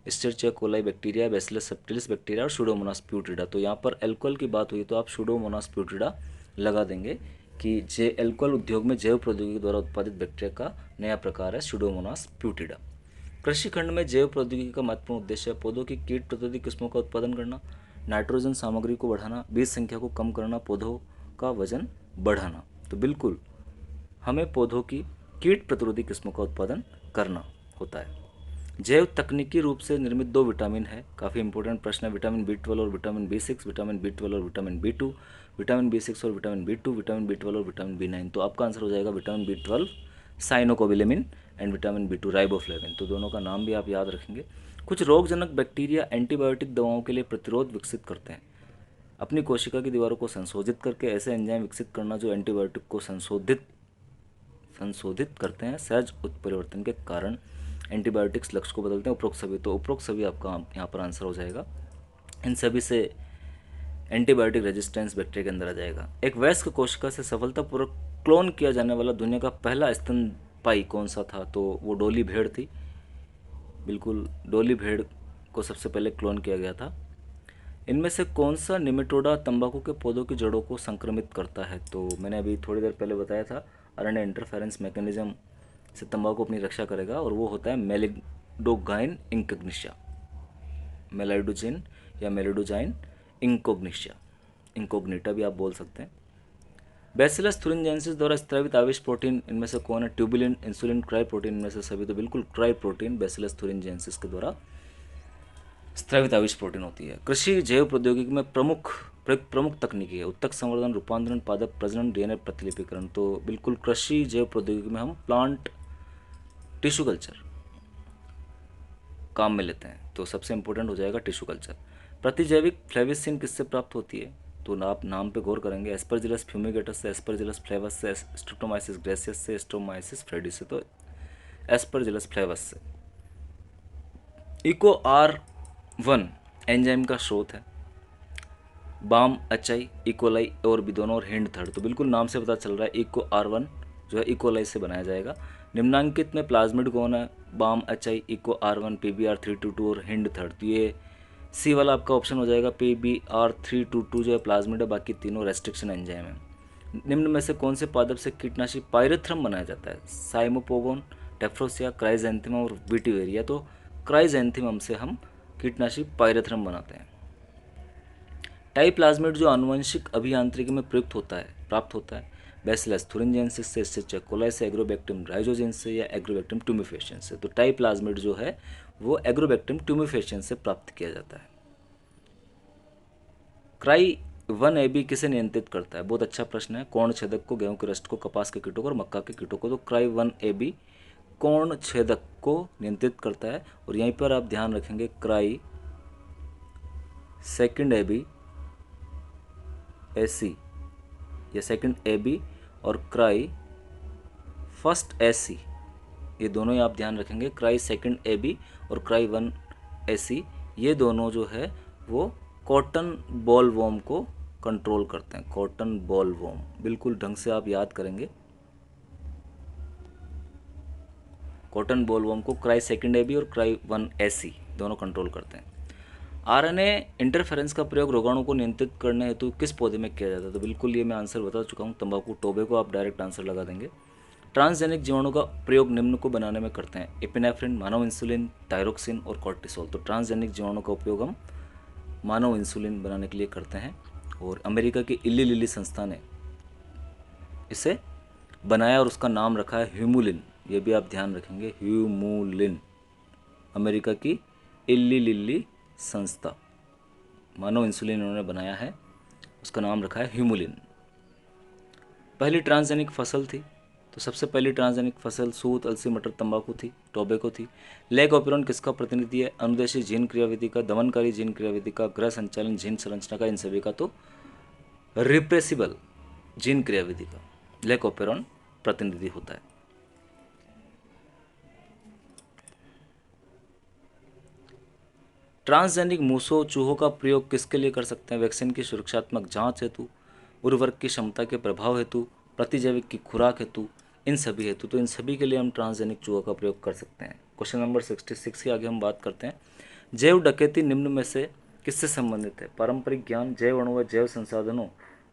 Escherichia coli bacteria, Bacillus subtilis bacteria और सूडोमोनास प्यूट्रिडा। तो यहाँ पर एल्कोहल की बात हुई तो आप सूडोमोनास प्यूट्रिडा लगा देंगे कि जे एल्कोहल उद्योग में जैव प्रौद्योगिकी द्वारा उत्पादित बैक्टीरिया का नया प्रकार है सूडोमोनास प्यूट्रिडा। कृषि खंड में जैव प्रौद्योगिकी का महत्वपूर्ण उद्देश्य है पौधों की कीट प्रतिरोधी किस्मों का उत्पादन करना, नाइट्रोजन सामग्री को बढ़ाना, बीज संख्या को कम करना, पौधों का वजन बढ़ाना। तो बिल्कुल हमें पौधों की कीट प्रतिरोधी किस्मों का उत्पादन करना होता है। जैव तकनीकी रूप से निर्मित 2 विटामिन है, काफ़ी इंपॉर्टेंट प्रश्न है, विटामिन B12 और विटामिन B6, विटामिन B12 और विटामिन B2, विटामिन B6 और विटामिन B2, विटामिन B12 और विटामिन B9। तो आपका आंसर हो जाएगा vitamin B12 cyanocobalamin and vitamin B2 riboflavin. तो दोनों का नाम भी आप याद रखेंगे। कुछ रोगजनक बैक्टीरिया एंटीबायोटिक दवाओं के लिए प्रतिरोध विकसित करते हैं। अपनी कोशिका की दीवारों को संशोधित करके ऐसे एंजाइम विकसित करना जो एंटीबायोटिक को संशोधित करते हैं। सहज उत्परिवर्तन के कारण एंटीबायोटिक्स लक्ष्य को बदलते हैं। उपरोक्त सभी, तो उपरोक्त सभी आपका यहाँ पर आंसर हो जाएगा। इन सभी से एंटीबायोटिक रेजिस्टेंस बैक्टीरिया के अंदर आ जाएगा। एक वयस्क कोशिका से सफलतापूर्वक क्लोन किया जाने वाला दुनिया का पहला स्तनपायी कौन सा था? तो वो डोली भेड़ थी। बिल्कुल डोली भेड़ को सबसे पहले क्लोन किया गया था। इनमें से कौन सा निमेटोडा तंबाकू के पौधों की जड़ों को संक्रमित करता है? तो मैंने अभी थोड़ी देर पहले बताया था, आरएनए इंटरफेरेंस मैकेनिज्म से तंबाकू अपनी रक्षा करेगा और वो होता है मेलिडोगाइन इंकोग्निशिया, मेलाइडोजिन या मेलिडोजाइन इंकोग्निशिया, इंकोग्निटा भी आप बोल सकते हैं। बैसिलस थुरिनजेंसिस द्वारा स्त्रावित आवेश प्रोटीन इनमें से कौन है? ट्यूबुलिन, इंसुलिन, क्राई प्रोटीन इनमें से सभी। तो बिल्कुल क्राई प्रोटीन बैसिलस थुरिनजेंसिस के द्वारा स्त्रावित आवेश प्रोटीन होती है। कृषि जैव प्रौद्योगिकी में प्रमुख तकनीकी है उत्तक संवर्धन, रूपांतरण, पादप प्रजनन, DNA प्रतिलिपिकरण। तो बिल्कुल कृषि जैव प्रौद्योगिकी में हम प्लांट टिश्यू कल्चर काम में लेते हैं, तो सबसे इंपॉर्टेंट हो जाएगा टिश्यू कल्चर। प्रतिजैविक फ्लेविसिन किससे प्राप्त होती है? तो आप नाम पे गौर करेंगे, एस्परजिलस फ्यूमिगेटस से, एस्परजिलस फ्लेवस से, स्ट्रेप्टोमाइसिस ग्रेसियस से, स्ट्रोमाइसिस फ्रेडिस से। तो एस्परजिलस फ्लेवस से। इको R1 एंजाइम का स्रोत है। बाम, अचाई, इकोलाई और भी दोनों और हिंड थर्ड। तो बिल्कुल नाम से पता चल रहा है इको R1 जो है इकोलाई से बनाया जाएगा। निम्नांकित में प्लाज्मिड कौन है? बाम, अचाई, इको R1, PBr322 और हिंड थर्ड। तो ये सी वाला आपका ऑप्शन हो जाएगा। PBr322 जो है प्लाज्मिड है, बाकी तीनों रेस्ट्रिक्शन एंजाइम है। निम्न में से कौन से पादप से कीटनाशी पायरेथ्रम बनाया जाता है? साइमोपोगोन, टेफ्रोसिया, क्राइजेंथेमम और विटिवेरिया। तो क्राइजेंथेमम से हम कीटनाशी पायरेथ्रम बनाते हैं। टाई प्लाज्मिड जो आनुवंशिक अभियांत्रिकी में प्राप्त होता है बैसिलस thuringiensis से, Escherichia coli से, एग्रोबैक्टीरियम राइजोजेंस से या एग्रोबैक्टीरियम ट्यूमिफेशियंस से। तो टाई प्लाज्मिड जो है वो एग्रोबैक्टीरियम ट्यूमिफेशियंस से प्राप्त किया जाता है। क्राई 1AB किसे नियंत्रित करता है? बहुत अच्छा प्रश्न है। कौन छेदक को, गेहूं के रस्ट को, कपास के कीटों को और मक्का के कीटों को। तो क्राई 1AB कौन छेदक को नियंत्रित करता है। और यहीं पर आप ध्यान रखेंगे क्राई सेकंड AB AC या सेकंड AB और क्राई फर्स्ट AC, ये दोनों ही आप ध्यान रखेंगे। क्राई सेकंड AB और क्राई 1AC ये दोनों जो है वो कॉटन बॉलवॉर्म को कंट्रोल करते हैं। कॉटन बॉलवॉर्म बिल्कुल ढंग से आप याद करेंगे। कॉटन बॉलवॉर्म को क्राई सेकंड AB और क्राई 1AC दोनों कंट्रोल करते हैं। आरएनए इंटरफेरेंस का प्रयोग रोगाणु को नियंत्रित करने हेतु किस पौधे में किया जाता है? तो बिल्कुल ये मैं आंसर बता चुका हूँ, तंबाकू। टोबे को आप डायरेक्ट आंसर लगा देंगे। ट्रांसजेनिक जीवाणु का प्रयोग निम्न को बनाने में करते हैं एपिनेफ्रिन, मानव इंसुलिन, थायरोक्सिन और कॉर्टिसोल। तो ट्रांसजेनिक जीवाणु का उपयोग हम मानव इंसुलिन बनाने के लिए करते हैं। और अमेरिका की इली लिली संस्था ने इसे बनाया और उसका नाम रखा है ह्यूमुलिन। ये भी आप ध्यान रखेंगे, ह्यूमुलिन। अमेरिका की इली लिली संस्था, मानव इंसुलिन उन्होंने बनाया है, उसका नाम रखा है ह्यूमुलिन। पहली ट्रांसजेनिक फसल थी, तो सबसे पहली ट्रांसजेनिक फसल सूत, अलसी, मटर, तंबाकू थी, टोबैको थी। लेग ऑपेरॉन किसका प्रतिनिधि है? अनुदेशी जीन क्रियाविधि का, दमनकारी जीन क्रियाविधि का, ग्रह संचालन जीन संरचना का, इन सभी का। तो रिप्रेसिबल जीन क्रियाविधि का लेग ऑपेरॉन प्रतिनिधि होता है। ट्रांसजेनिक मूसों चूहों का प्रयोग किसके लिए कर सकते हैं? वैक्सीन की सुरक्षात्मक जांच हेतु, उर्वरक की क्षमता के प्रभाव हेतु, प्रतिजैविक की खुराक हेतु, इन सभी हेतु। तो इन सभी के लिए हम ट्रांसजेनिक चूहों का प्रयोग कर सकते हैं। क्वेश्चन नंबर 66 के आगे हम बात करते हैं। जैव डकैती निम्न में से किससे संबंधित है? पारंपरिक ज्ञान, जैव अणु व जैव संसाधनों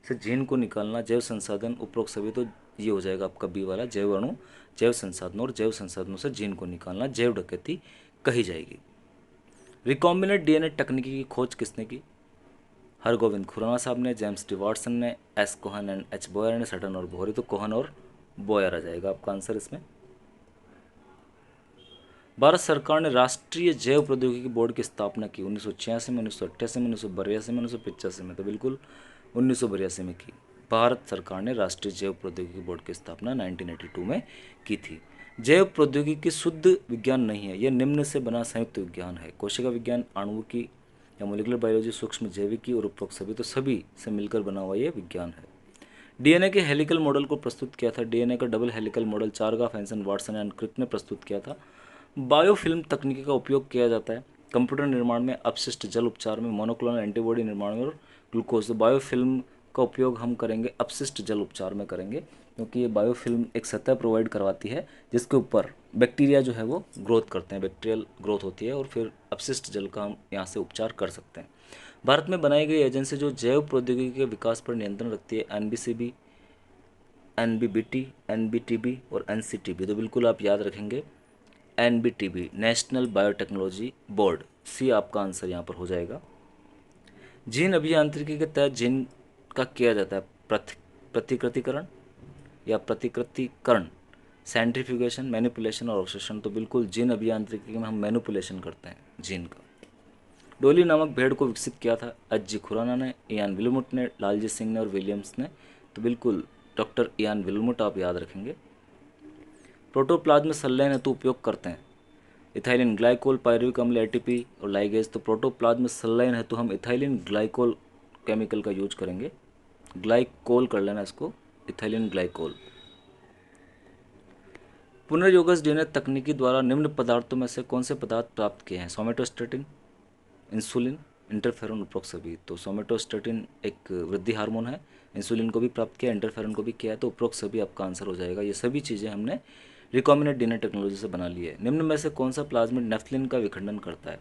से जीन को निकालना, जैव संसाधन, उपरोक्त सभी। तो ये हो जाएगा आपका बी वाला, जैव अणु, जैव संसाधनों और जैव संसाधनों से जीन को निकालना जैव डकैती कही जाएगी। रिकॉम्बिनेंट डीएनए तकनीकी की खोज किसने की? हरगोविंद खुराना साहब ने, जेम्स डी वाटसन ने, S Kohn and H Boyer ने, सटन और बोहरी। तो कोहन और बोयर आ जाएगा आपका आंसर इसमें। भारत सरकार ने राष्ट्रीय जैव प्रौद्योगिकी बोर्ड की स्थापना की 1986 में, 1988 में, 1982 में, 1985 में। तो बिल्कुल 1982 में की। भारत सरकार ने राष्ट्रीय जैव प्रौद्योगिकी बोर्ड की स्थापना 1982 में की थी। जैव प्रौद्योगिकी शुद्ध विज्ञान नहीं है, यह निम्न से बना संयुक्त विज्ञान है। कोशिका विज्ञान, आणुविकी या मोलिकुलर बायोलॉजी, सूक्ष्म जैविकी और उपरोक्त सभी। तो सभी से मिलकर बना हुआ यह विज्ञान है। डीएनए के हेलिकल मॉडल को प्रस्तुत किया था। डीएनए का double helical model Chargaff, Hanson, Watson and Crick ने प्रस्तुत किया था। बायोफिल्म तकनीकी का उपयोग किया जाता है कंप्यूटर निर्माण में, अपशिष्ट जल उपचार में, मोनोक्लोनल एंटीबॉडी निर्माण में और ग्लूकोज। तो बायोफिल्म का उपयोग हम करेंगे अपशिष्ट जल उपचार में करेंगे, क्योंकि ये बायोफिल्म एक सतह प्रोवाइड करवाती है जिसके ऊपर बैक्टीरिया जो है वो ग्रोथ करते हैं, बैक्टीरियल ग्रोथ होती है और फिर अपशिष्ट जल का हम यहाँ से उपचार कर सकते हैं। भारत में बनाई गई एजेंसी जो जैव प्रौद्योगिकी के विकास पर नियंत्रण रखती है एनबीसीबी, एनबीबीटी, एनबीटीबी और एनसीटीबी। तो बिल्कुल आप याद रखेंगे एनबीटीबी, नेशनल बायोटेक्नोलॉजी बोर्ड। सी आपका आंसर यहाँ पर हो जाएगा। जीन अभियांत्रिकी के तहत जीन का किया जाता है प्रतिकृतिकरण या प्रतिकृतिकरण, सेंट्रीफ्यूगेशन, मैनिपुलेशन और अवशोषण। तो बिल्कुल जीन अभियांत्रिकी में हम मैनिपुलेशन करते हैं जीन का। डोली नामक भेड़ को विकसित किया था एच जी खुराना ने, इयान विल्मुट ने, लालजी सिंह ने और विलियम्स ने। तो बिल्कुल डॉक्टर इयान विल्मुट आप याद रखेंगे। प्रोटोप्लाज्म संलयन हेतु उपयोग करते हैं इथाइलिन ग्लाइकोल, पायरुविक अम्ल, एटीपी और लाइगेज। तो प्रोटोप्लाज्म संलयन हेतु हम इथाइलिन ग्लाइकोल केमिकल का यूज करेंगे। ग्लाइकोल कर लेना इसको, इथाइलिन ग्लाइकोल। पुनर्योगस डीएनए तकनीकी द्वारा निम्न पदार्थों में से कौन से पदार्थ प्राप्त किए हैं? सोमेटोस्टेटिन, इंसुलिन, इंटरफेरॉन, उपरोक्त सभी। तो सोमेटोस्टेटिन एक वृद्धि हार्मोन है, इंसुलिन को भी प्राप्त किया, इंटरफेरॉन को भी किया है। तो उपरोक्त सभी आपका आंसर हो जाएगा। ये सभी चीज़ें हमने रिकॉम्बिनेंट डीएनए टेक्नोलॉजी से बना ली है। निम्न में से कौन सा प्लाज्मिड नेफ्थलिन का विखंडन करता है?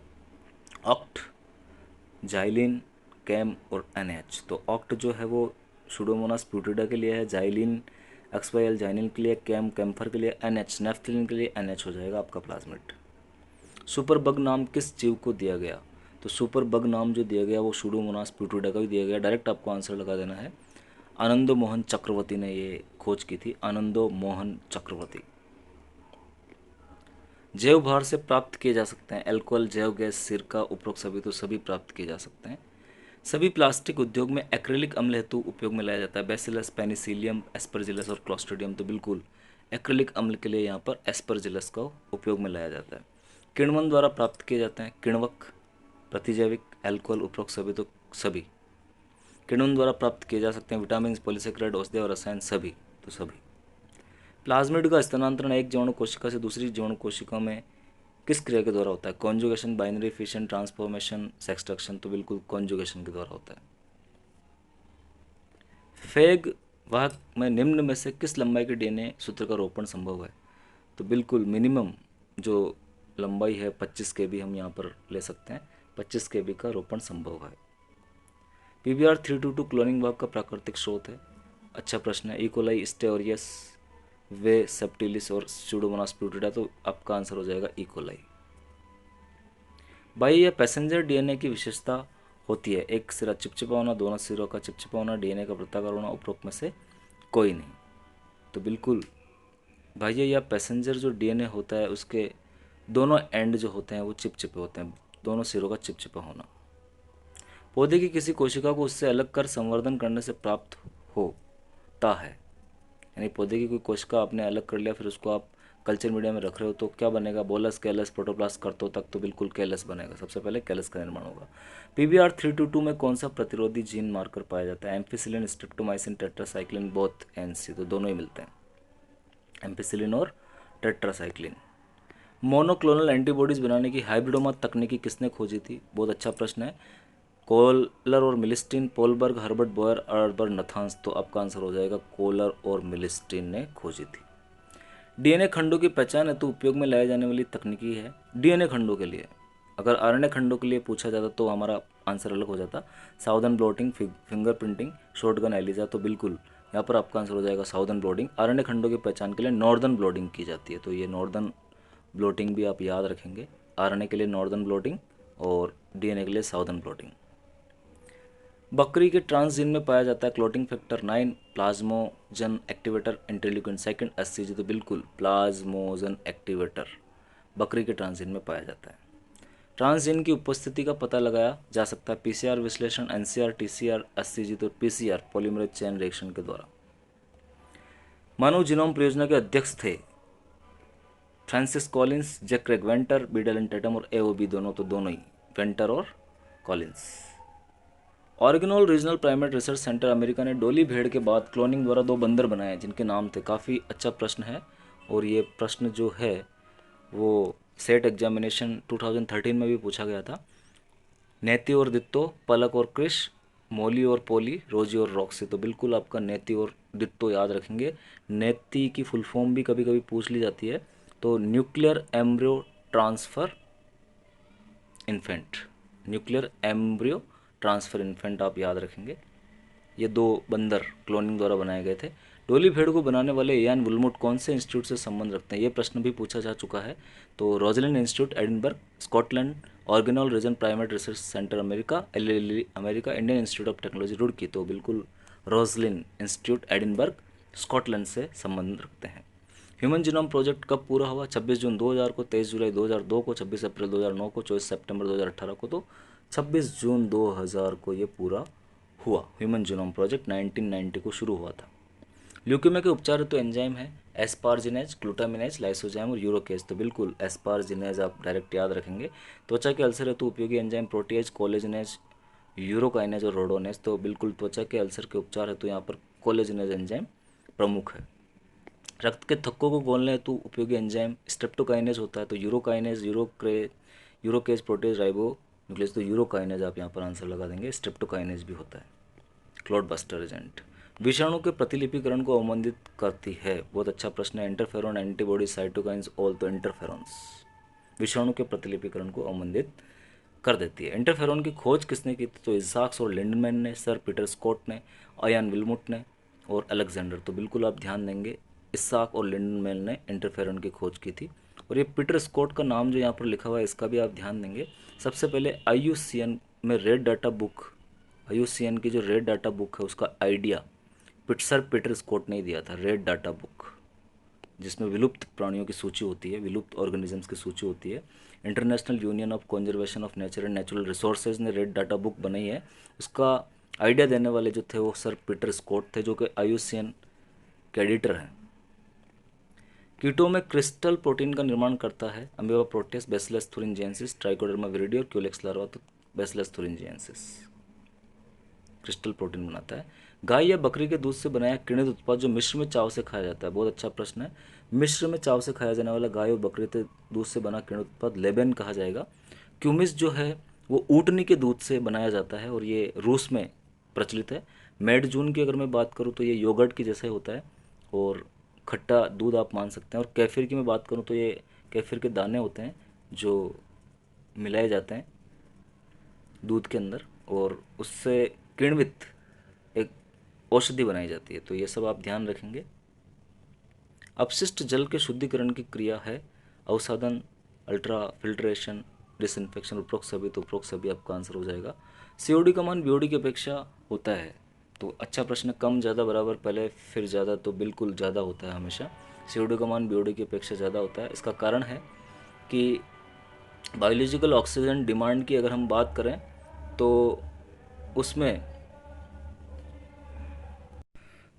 ऑक्ट, जाइलिन, कैम और एनएच। तो ऑक्ट जो है वो सुडोमोनास प्यूटिडा के लिए है, जाइलिन एक्सवाइएल जाइनिन के लिए, कैम कैम्फर के लिए, एनएच नेफ्थलिन के लिए एनएच हो जाएगा आपका प्लाज्मिड। सुपर बग नाम किस जीव को दिया गया? तो सुपर बग नाम जो दिया गया वो सूडोमोनास प्यूटोरिडा का भी दिया गया। डायरेक्ट आपको आंसर लगा देना है। आनंदो मोहन चक्रवर्ती ने ये खोज की थी, आनंदो मोहन चक्रवर्ती। जैव भार से प्राप्त किए जा सकते हैं अल्कोहल, जैव गैस, सिरका, उपरोक्त सभी तो सभी प्राप्त किए जा सकते हैं। सभी प्लास्टिक उद्योग में एक्रिलिक अम्ल हेतु उपयोग में लाया जाता है बैसिलस, पेनिसिलियम, एस्परजिलस और क्लोस्ट्रिडियम। तो बिल्कुल एक्रिलिक अम्ल के लिए यहाँ पर एस्परजिलस का उपयोग में लाया जाता है। किण्वन द्वारा प्राप्त किए जाते हैं किण्वक, प्रतिजैविक, अल्कोहल, उपरोक्त सभी तो सभी। किण्वन द्वारा प्राप्त किए जा सकते हैं विटामिन, पॉलीसेकेराइड, औषधि और रसायन सभी तो सभी। प्लाज्मिड का स्थानांतरण एक जीवाणु कोशिका से दूसरी जीवाणु कोशिका में किस क्रिया के द्वारा होता है? Conjugation, binary fission, transformation, sexduction. तो बिल्कुल कॉन्जुगेशन के द्वारा होता है। फेग वाहक में निम्न में से किस लंबाई के डीएनए सूत्र का रोपण संभव है? तो बिल्कुल मिनिमम जो लंबाई है 25 केबी हम यहाँ पर ले सकते हैं, 25 केबी का रोपण संभव है। PBr 322 क्लोनिंग वाहक का प्राकृतिक स्रोत है। अच्छा प्रश्न है। इकोलाई, स्टेओरियस, वे सेप्टिलिस और स्यूडोमोनास प्यूटिडा। तो आपका आंसर हो जाएगा इकोलाई। बाह्य या पैसेंजर डीएनए की विशेषता होती है एक सिरा चिपचिपा होना, दोनों सिरों का चिपचिपा होना, डीएनए का वृत्ताकार होना, उपरोक्त में से कोई नहीं। तो बिल्कुल बाह्य या पैसेंजर जो डीएनए होता है उसके दोनों एंड जो होते हैं वो चिपचिपे होते हैं, दोनों सिरों का चिपचिपा होना। पौधे की किसी कोशिका को उससे अलग कर संवर्धन करने से प्राप्त होता है, यानी पौधे की कोई कोशिका आपने अलग कर लिया फिर उसको आप कल्चर मीडिया में रख रहे हो तो क्या बनेगा? बोलस, कैलस, प्रोटोप्लास्ट, कर्तो तक। तो बिल्कुल कैलस बनेगा, सबसे पहले कैलस का निर्माण होगा। PBr 322 में कौन सा प्रतिरोधी जीन मार्कर पाया जाता है? Ampicillin, streptomycin, tetracycline, both NC. तो दोनों ही मिलते हैं, एम्फिसिलिन और टेट्रासाइक्लिन। मोनोक्लोनल एंटीबॉडीज बनाने की हाइब्रिडोमा तकनीकी किसने खोजी थी? बहुत अच्छा प्रश्न है। कोलर और मिलिस्टीन, पोलबर्ग, हर्बर्ट बोयर, अर्बर नथांस। तो आपका आंसर हो जाएगा कोलर और मिलिस्टीन ने खोजी थी। डीएनए खंडों की पहचान हेतु उपयोग में लाए जाने वाली तकनीकी है डीएनए खंडों के लिए। अगर आरएनए खंडों के लिए पूछा जाता तो हमारा आंसर अलग हो जाता, Southern blotting, fingerprinting, shotgun ELISA. तो बिल्कुल यहाँ पर आपका आंसर हो जाएगा साउदर्न ब्लॉटिंग। आरएनए खंडों की पहचान के लिए नॉर्दर्न ब्लॉटिंग की जाती है, तो ये नॉर्दर्न ब्लॉटिंग भी आप याद रखेंगे। आरएनए के लिए नॉर्दर्न ब्लॉटिंग और डीएनए के लिए साउदर्न ब्लॉटिंग। बकरी के ट्रांसजीन में पाया जाता है clotting factor 9, plasminogen activator, interleukin second, SCG. तो बिल्कुल प्लाज्मोजन एक्टिवेटर बकरी के ट्रांसजीन में पाया जाता है। ट्रांसजीन की उपस्थिति का पता लगाया जा सकता है पीसीआर विश्लेषण, एनसीआर, टीसीआर, एससीजी। तो पीसीआर पॉलीमरेज चेन रिएक्शन के द्वारा। मानव जीनोम परियोजना के अध्यक्ष थे Francis Collins, Jack Craig Venter, Beadle Tatum और एओबी। दोनों तो दोनों ही, वेंटर और Collins. Original regional primate research centre America ने डोली भेड़ के बाद क्लोनिंग द्वारा 2 बंदर बनाए जिनके नाम थे। काफ़ी अच्छा प्रश्न है और ये प्रश्न जो है वो सेट एग्जामिनेशन 2013 में भी पूछा गया था। नेति और दित्तो, पलक और क्रिश, मोली और पोली, रोजी और रॉक्सी। तो बिल्कुल आपका नेति और दित्तो याद रखेंगे। नेति की फुल फॉर्म भी कभी कभी पूछ ली जाती है, तो nuclear embryo transfer infant, nuclear embryo transfer infant आप याद रखेंगे। ये 2 बंदर क्लोनिंग द्वारा बनाए गए थे। डोली भेड़ को बनाने वाले इयान वुलमुट कौन से इंस्टीट्यूट से संबंध रखते हैं? ये प्रश्न भी पूछा जा चुका है। तो Roslin Institute Edinburgh, Scotland, Oregon region primate research centre America, LLE America, Indian Institute of Technology Roorkee. तो बिल्कुल रोजलिन इंस्टीट्यूट एडिनबर्ग, स्कॉटलैंड से संबंध रखते हैं। ह्यूमन जीनोम प्रोजेक्ट कब पूरा हुआ? 26 जून 2000 को, 23 जुलाई 2002 को, 26 अप्रैल 2009 को, 24 सितंबर 2018 को। तो 26 जून 2000 को ये पूरा हुआ। ह्यूमन जीनोम प्रोजेक्ट 1990 को शुरू हुआ था। ल्यूकेमिया के उपचार तो एंजाइम है एस्पारजिनेज, ग्लूटामिनेज, लाइसोजाइम और यूरोकेज। तो बिल्कुल एस्पारजिनेज आप डायरेक्ट याद रखेंगे। त्वचा के अल्सर हेतु उपयोगी एंजाइम प्रोटीएज, कोलेजिनेज, यूरोकाइनेज और रोडोनेज। तो बिल्कुल त्वचा के अल्सर के उपचार हेतु यहाँ पर कोलेजिनेज एंजाइम प्रमुख है। रक्त के थक्कों को घोलने हेतु उपयोगी एंजाइम स्ट्रेप्टोकाइनेज होता है, तो यूरोकाइनेज, यूरोकेज, प्रोटेज, राइबो न्यूक्लियस। तो यूरोकाइनेज आप यहाँ पर आंसर लगा देंगे। स्ट्रेप्टोकाइनेज भी होता है। क्लॉट बस्टर एजेंट विषाणु के प्रतिलिपिकरण को अवमंदित करती है। बहुत अच्छा प्रश्न है। Interferon, antibody, cytokines, all. तो इंटरफेरॉन्स विषाणु के प्रतिलिपिकरण को अवमंदित कर देती है। इंटरफेरॉन की खोज किसने की थी? तो इजाक्स और लिंडमैन ने, सर पीटर स्कॉट ने, अयान विलमुट ने और अलेक्जेंडर। तो बिल्कुल आप ध्यान देंगे, इसाक और लिंडमैन ने इंटरफेरॉन की खोज की थी और ये पीटर स्कॉट का नाम जो यहाँ पर लिखा हुआ है इसका भी आप ध्यान देंगे। सबसे पहले IUCN में रेड डाटा बुक, IUCN की जो रेड डाटा बुक है उसका आइडिया सर पीटर स्कॉट ने ही दिया था। रेड डाटा बुक जिसमें विलुप्त प्राणियों की सूची होती है, विलुप्त ऑर्गेनिजम्स की सूची होती है। International union of conservation of nature and natural resources ने रेड डाटा बुक बनाई है। उसका आइडिया देने वाले जो थे वो सर पीटर स्कॉट थे, जो कि IUCN के एडिटर हैं। कीटों में क्रिस्टल प्रोटीन का निर्माण करता है amoeba Proteus, bacillus thuringiensis, trichoderma viride और क्यूलेक्स लार्वा तो बैसिलस thuringiensis क्रिस्टल प्रोटीन बनाता है। गाय या बकरी के दूध से बनाया किण्वित उत्पाद जो मिश्र में चाव से खाया जाता है, बहुत अच्छा प्रश्न है। मिश्र में चाव से खाया जाने वाला गाय और बकरी के दूध से बना किण्वित उत्पाद लेबेन कहा जाएगा। क्यूमिस जो है वो ऊँटनी के दूध से बनाया जाता है और ये रूस में प्रचलित है। मेड जून की अगर मैं बात करूँ तो ये योगर्ट की जैसे होता है और खट्टा दूध आप मान सकते हैं। और कैफिर की मैं बात करूँ तो ये कैफिर के दाने होते हैं जो मिलाए जाते हैं दूध के अंदर और उससे किण्वित एक औषधि बनाई जाती है। तो ये सब आप ध्यान रखेंगे। अपशिष्ट जल के शुद्धिकरण की क्रिया है अवसादन, अल्ट्रा फिल्ट्रेशन, डिसइंफेक्शन। उपरोक्त सभी आपका आंसर हो जाएगा। COD का मान BOD की अपेक्षा होता है, तो अच्छा प्रश्न। कम ज़्यादा बराबर पहले फिर ज़्यादा, तो बिल्कुल ज़्यादा होता है हमेशा। COD का मान BOD की अपेक्षा ज़्यादा होता है। इसका कारण है कि बायोलॉजिकल ऑक्सीजन डिमांड की अगर हम बात करें तो उसमें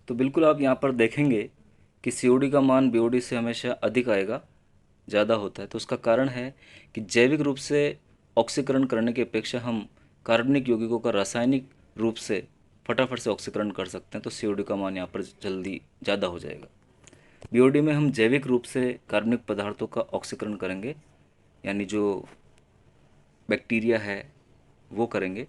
तो बिल्कुल आप यहाँ पर देखेंगे कि COD का मान BOD से हमेशा अधिक आएगा, ज़्यादा होता है। तो उसका कारण है कि जैविक रूप से ऑक्सीकरण करने की अपेक्षा हम कार्बनिक यौगिकों का रासायनिक रूप से फटाफट से ऑक्सीकरण कर सकते हैं, तो COD का मान यहाँ पर जल्दी ज़्यादा हो जाएगा। BOD में हम जैविक रूप से कार्बनिक पदार्थों का ऑक्सीकरण करेंगे, यानी जो बैक्टीरिया है वो करेंगे,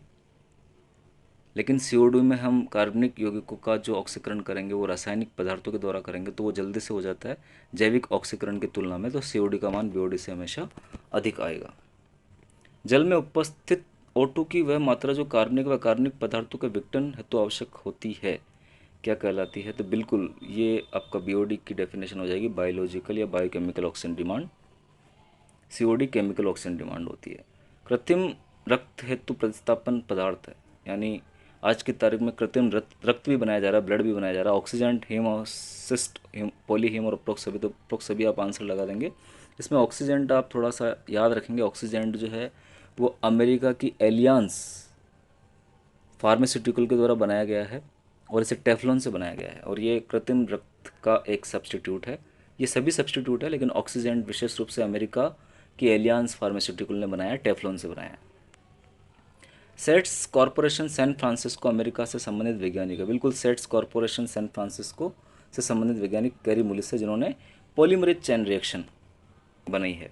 लेकिन COD में हम कार्बनिक यौगिकों का जो ऑक्सीकरण करेंगे वो रासायनिक पदार्थों के द्वारा करेंगे, तो वो जल्दी से हो जाता है जैविक ऑक्सीकरण की तुलना में। तो COD का मान BOD से हमेशा अधिक आएगा। जल में उपस्थित O2 की वह मात्रा जो कार्बनिक व कार्बनिक पदार्थों के विघटन हेतु आवश्यक होती है क्या कहलाती है? तो बिल्कुल ये आपका BOD की डेफिनेशन हो जाएगी, बायोलॉजिकल या biochemical oxygen demand. COD chemical oxygen demand होती है। कृत्रिम रक्त हेतु प्रतिस्थापन पदार्थ है, यानी आज की तारीख में कृत्रिम रक्त भी बनाया जा रहा है, ब्लड भी बनाया जा रहा है। ऑक्सीजेंट, हीमोसिस्ट, पॉलीहीम और अप्रोक्स तो अप्रोक्स सभी आप आंसर लगा देंगे। इसमें ऑक्सीजेंट आप थोड़ा सा याद रखेंगे। ऑक्सीजेंट जो है वो अमेरिका की एलियांस फार्मास्यूटिकल के द्वारा बनाया गया है और इसे टेफ्लॉन से बनाया गया है और ये कृत्रिम रक्त का एक सब्स्टिट्यूट है। ये सभी सब्स्टिट्यूट है, लेकिन ऑक्सीजेंट विशेष रूप से अमेरिका की एलियांस फार्मास्यूटिकल ने बनाया, टेफ्लॉन से बनाया है। Cetus corporation San Francisco America से संबंधित वैज्ञानिक है। बिल्कुल, सेट्स कॉरपोरेशन सैन फ्रांसिस्को से संबंधित वैज्ञानिक कैरी मुलिस है, जिन्होंने पॉलीमरेज चेन रिएक्शन बनाई है।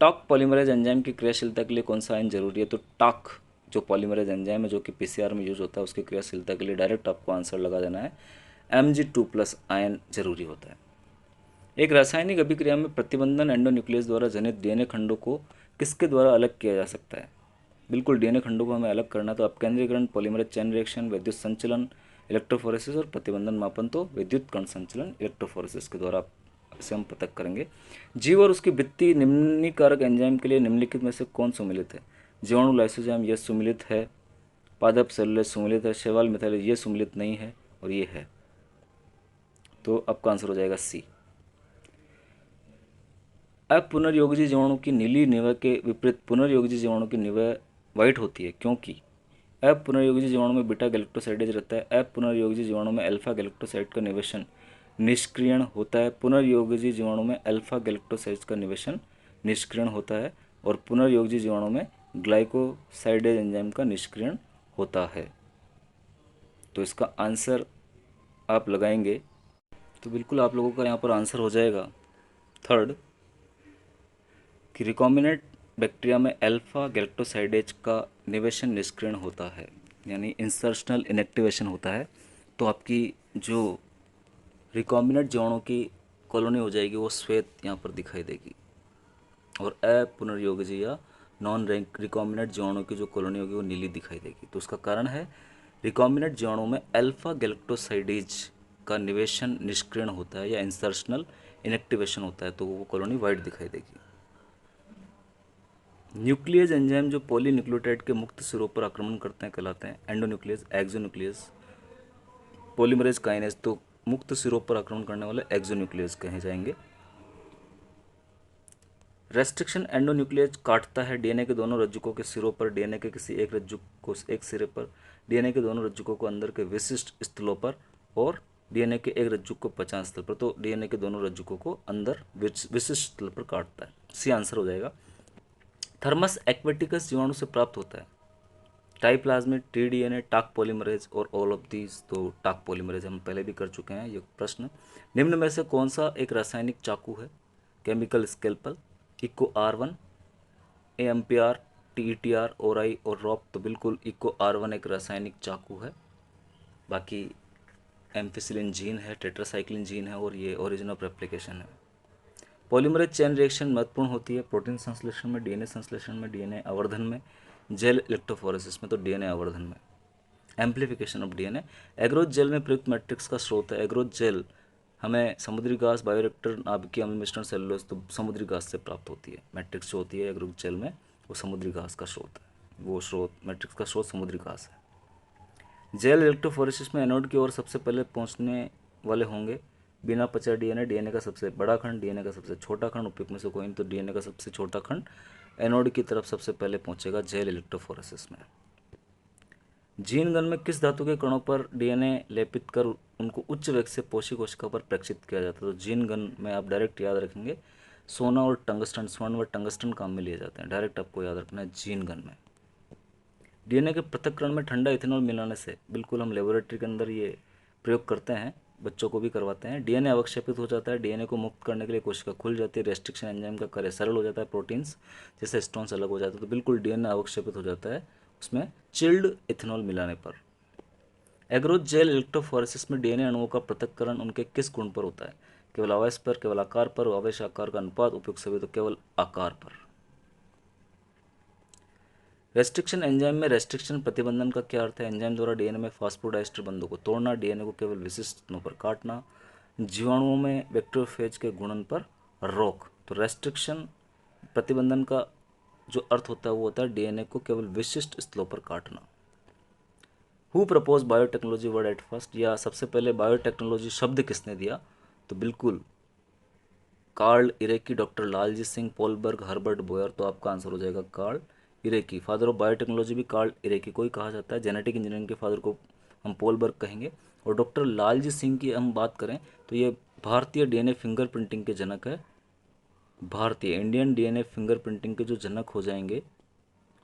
टॉक पॉलीमरेज एंजाइम की क्रियाशीलता के लिए कौन सा आयन जरूरी है? तो टॉक जो पॉलीमरेज एंजाइम है जो कि PCR में यूज होता है, उसकी क्रियाशीलता के लिए डायरेक्ट आपको आंसर लगा देना है, Mg2+ आयन जरूरी होता है। एक रासायनिक अभिक्रिया में प्रतिबंधन एंडोन्यूक्लियस द्वारा जनित DNA खंडों को किसके द्वारा अलग किया जा सकता है? बिल्कुल, DNA खंडों को हमें अलग करना, तो अपकेंद्रीकरण, पॉलीमरेज चेन रिएक्शन, विद्युत संचलन, इलेक्ट्रोफोरेसिस और प्रतिबंधन मापन, तो विद्युत कण संचलन इलेक्ट्रोफोरेसिस के द्वारा इसे हम पृथक करेंगे। जीव और उसकी भित्ति निम्नीकारक एंजाइम के लिए निम्नलिखित में से कौन सुमिलित है? जीवाणु लाइसोजाइम ये सुमिलित है, पादप सेलुलोज सुमिलित है, शैवाल मिथाइलेज ये सुमिलित नहीं है और ये है। तो आपका आंसर हो जाएगा C। अपुनर्योजी जीवाणु की नीली निवह के विपरीत पुनर्योजी जीवाणु की निवह वाइट होती है, क्योंकि अपुनर्योजी जीवाणु में बीटा गैलेक्टोसाइडेज रहता है। अपुनर्योजी जीवाणु में अल्फा गैलेक्टोसाइड का निवेशन निष्क्रियण होता है। पुनर्योजी जीवाणु में अल्फा गैलेक्टोसाइड का निवेशन निष्क्रियण होता है और पुनर्योजी जीवाणु में ग्लाइकोसाइडेज एंजाइम का निष्क्रियण होता है। तो इसका आंसर आप लगाएंगे तो बिल्कुल आप लोगों का यहाँ पर आंसर हो जाएगा थर्ड, कि रिकॉम्बिनेंट बैक्टीरिया में अल्फा गैलेक्टोसाइडेज का निवेशन निष्क्रियण होता है, यानी इंसर्शनल इनएक्टिवेशन होता है। तो आपकी जो रिकॉम्बिनेंट जीवाणु की कॉलोनी हो जाएगी वो श्वेत यहाँ पर दिखाई देगी और अपुनर्योजी या नॉन रिकॉम्बिनेंट जीवाणु की जो कॉलोनी होगी वो नीली दिखाई देगी। तो उसका कारण है रिकॉम्बिनेंट जीवाणु में अल्फा गैलेक्टोसाइडेज का निवेशन निष्क्रियण होता है या इंसर्शनल इनएक्टिवेशन होता है, तो वो कॉलोनी वाइट दिखाई देगी। न्यूक्लियस एंजाइम जो पॉलीन्यूक्लियोटाइड के मुक्त सिरों पर आक्रमण करते हैं कहलाते हैं एंडोन्यूक्लियस, एक्सोन्यूक्लियस, पॉलीमरेज काइनेज, तो मुक्त सिरों पर आक्रमण करने वाले एक्सोन्यूक्लियस कहे जाएंगे। रेस्ट्रिक्शन एंडोन्यूक्लियस काटता है डीएनए के दोनों रज्जुकों के सिरों पर, डीएनए के किसी एक रज्जुक को एक सिरे पर, डीएनए के दोनों रज्जुकों को अंदर के विशिष्ट स्थलों पर और डीएनए के एक रज्जुक को पहचान स्थल पर। तो डीएनए के दोनों रज्जुकों को अंदर विशिष्ट स्थल पर काटता है। सी आंसर हो जाएगा। थर्मस एक्वेटिकस जीवाणु से प्राप्त होता है। टाइप्लाज्मिड, टीडीएनए, टाक पॉलीमरेज और ऑल ऑफ दीज। तो टाक पॉलीमरेज हम पहले भी कर चुके हैं ये प्रश्न। निम्न में से कौन सा एक रासायनिक चाकू है? Chemical scalpel, Eco R1, AMPR, TETR, ओराई और रॉप। तो बिल्कुल इको R1 एक रासायनिक चाकू है। बाकी एम्फिसिलिन जीन है, टेट्रासाइक्लिन जीन है और ये ओरिजिन ऑफ रेप्लिकेशन है। पॉलीमरेज चेन रिएक्शन महत्वपूर्ण होती है प्रोटीन संश्लेषण में, डीएनए संश्लेषण में, डीएनए आवर्धन में, जेल इलेक्ट्रोफोरेसिस में, तो डीएनए आवर्धन में। Amplification of DNA. Agarose gel में प्रयुक्त मैट्रिक्स का स्रोत है। एग्रोथ जेल हमें समुद्री घास, बायोरिएक्टर, नाभिकीय अम्ल मिश्रण, सेलुलोज, तो समुद्री घास से प्राप्त होती है। मैट्रिक्स जो होती है एग्रोथ जेल में वो समुद्री घास का स्रोत है। वो स्रोत, मैट्रिक्स का स्रोत समुद्री घास है। जेल इलेक्ट्रोफोरेसिस में एनोड की ओर सबसे पहले पहुंचने वाले होंगे बिना पचा डीएनए, डीएनए का सबसे बड़ा खंड, डीएनए का सबसे छोटा खंड, उपयुक्त में से कोई नहीं। तो डीएनए का सबसे छोटा खंड एनोड की तरफ सबसे पहले पहुंचेगा जेल इलेक्ट्रोफोरेसिस में। जीन गन में किस धातु के कणों पर डीएनए लेपित कर उनको उच्च वेग से पोषी कोशिका पर प्रेक्षित किया जाता है? तो जीन गन में आप डायरेक्ट याद रखेंगे सोना और टंगस्टन, स्वर्ण व टंगस्टन काम में लिए जाते हैं। डायरेक्ट आपको याद रखना है जीन गन में। डीएनए के पृथक्करण में ठंडा इथेनॉल मिलाने से, बिल्कुल हम लेबोरेटरी के अंदर ये प्रयोग करते हैं, बच्चों को भी करवाते हैं। डीएनए अवक्षेपित हो जाता है, डीएनए को मुक्त करने के लिए कोशिका खुल जाती है, रेस्ट्रिक्शन एंजाइम का कार्य सरल हो जाता है, प्रोटीन्स जैसे स्टोन्स अलग हो जाते हैं। तो बिल्कुल डीएनए अवक्षेपित हो जाता है उसमें चिल्ड इथेनॉल मिलाने पर। एग्रोथ जेल इलेक्ट्रोफोरेसिस में डीएनए अणुओं का पृथक्करण उनके किस गुण पर होता है? केवल आवेश पर, केवल आकार पर, आवेश आकार का अनुपात, उपयुक्त सभी, तो केवल आकार पर। रेस्ट्रिक्शन एंजाइम में रेस्ट्रिक्शन प्रतिबंधन का क्या अर्थ है? एंजाइम द्वारा डीएनए में फास्फोडाइस्टर बंधों को तोड़ना, डीएनए को केवल विशिष्ट स्थानों पर काटना, जीवाणुओं में बैक्टीरियोफेज के गुणन पर रोक। तो रेस्ट्रिक्शन प्रतिबंधन का जो अर्थ होता है वो होता है डीएनए को केवल विशिष्ट स्थलों पर काटना। Who propose biotechnology word at first, या सबसे पहले बायोटेक्नोलॉजी शब्द किसने दिया? तो बिल्कुल Karl Ereky, doctor Lalji Singh, Paul Berg, Herbert Boyer. तो आपका आंसर हो जाएगा Karl Ereky. Father of biotechnology भी कार्ल इरेकी को ही कहा जाता है। जेनेटिक इंजीनियरिंग के फादर को हम पोलबर्ग कहेंगे। और डॉक्टर लालजी सिंह की हम बात करें तो ये भारतीय डीएनए फिंगर प्रिंटिंग के जनक है। भारतीय इंडियन डीएनए फिंगर प्रिंटिंग के जो जनक हो जाएंगे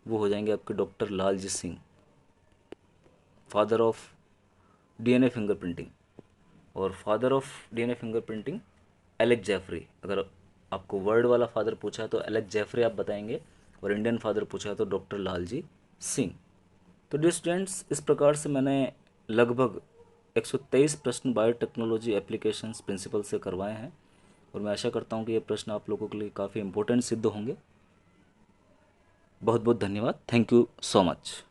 वो हो जाएंगे आपके doctor Lalji Singh, father of DNA fingerprinting. और father of DNA fingerprinting Alec Jeffrey. अगर आपको वर्ल्ड वाला फादर पूछा है तो एलेक जेफरी आप बताएंगे, और इंडियन फादर पूछा है तो डॉक्टर लालजी सिंह। तो डियर स्टूडेंट्स, इस प्रकार से मैंने लगभग 123 प्रश्न बायोटेक्नोलॉजी एप्लीकेशंस प्रिंसिपल से करवाए हैं, और मैं आशा करता हूँ कि ये प्रश्न आप लोगों के लिए काफ़ी इंपॉर्टेंट सिद्ध होंगे। बहुत बहुत धन्यवाद। Thank you so much.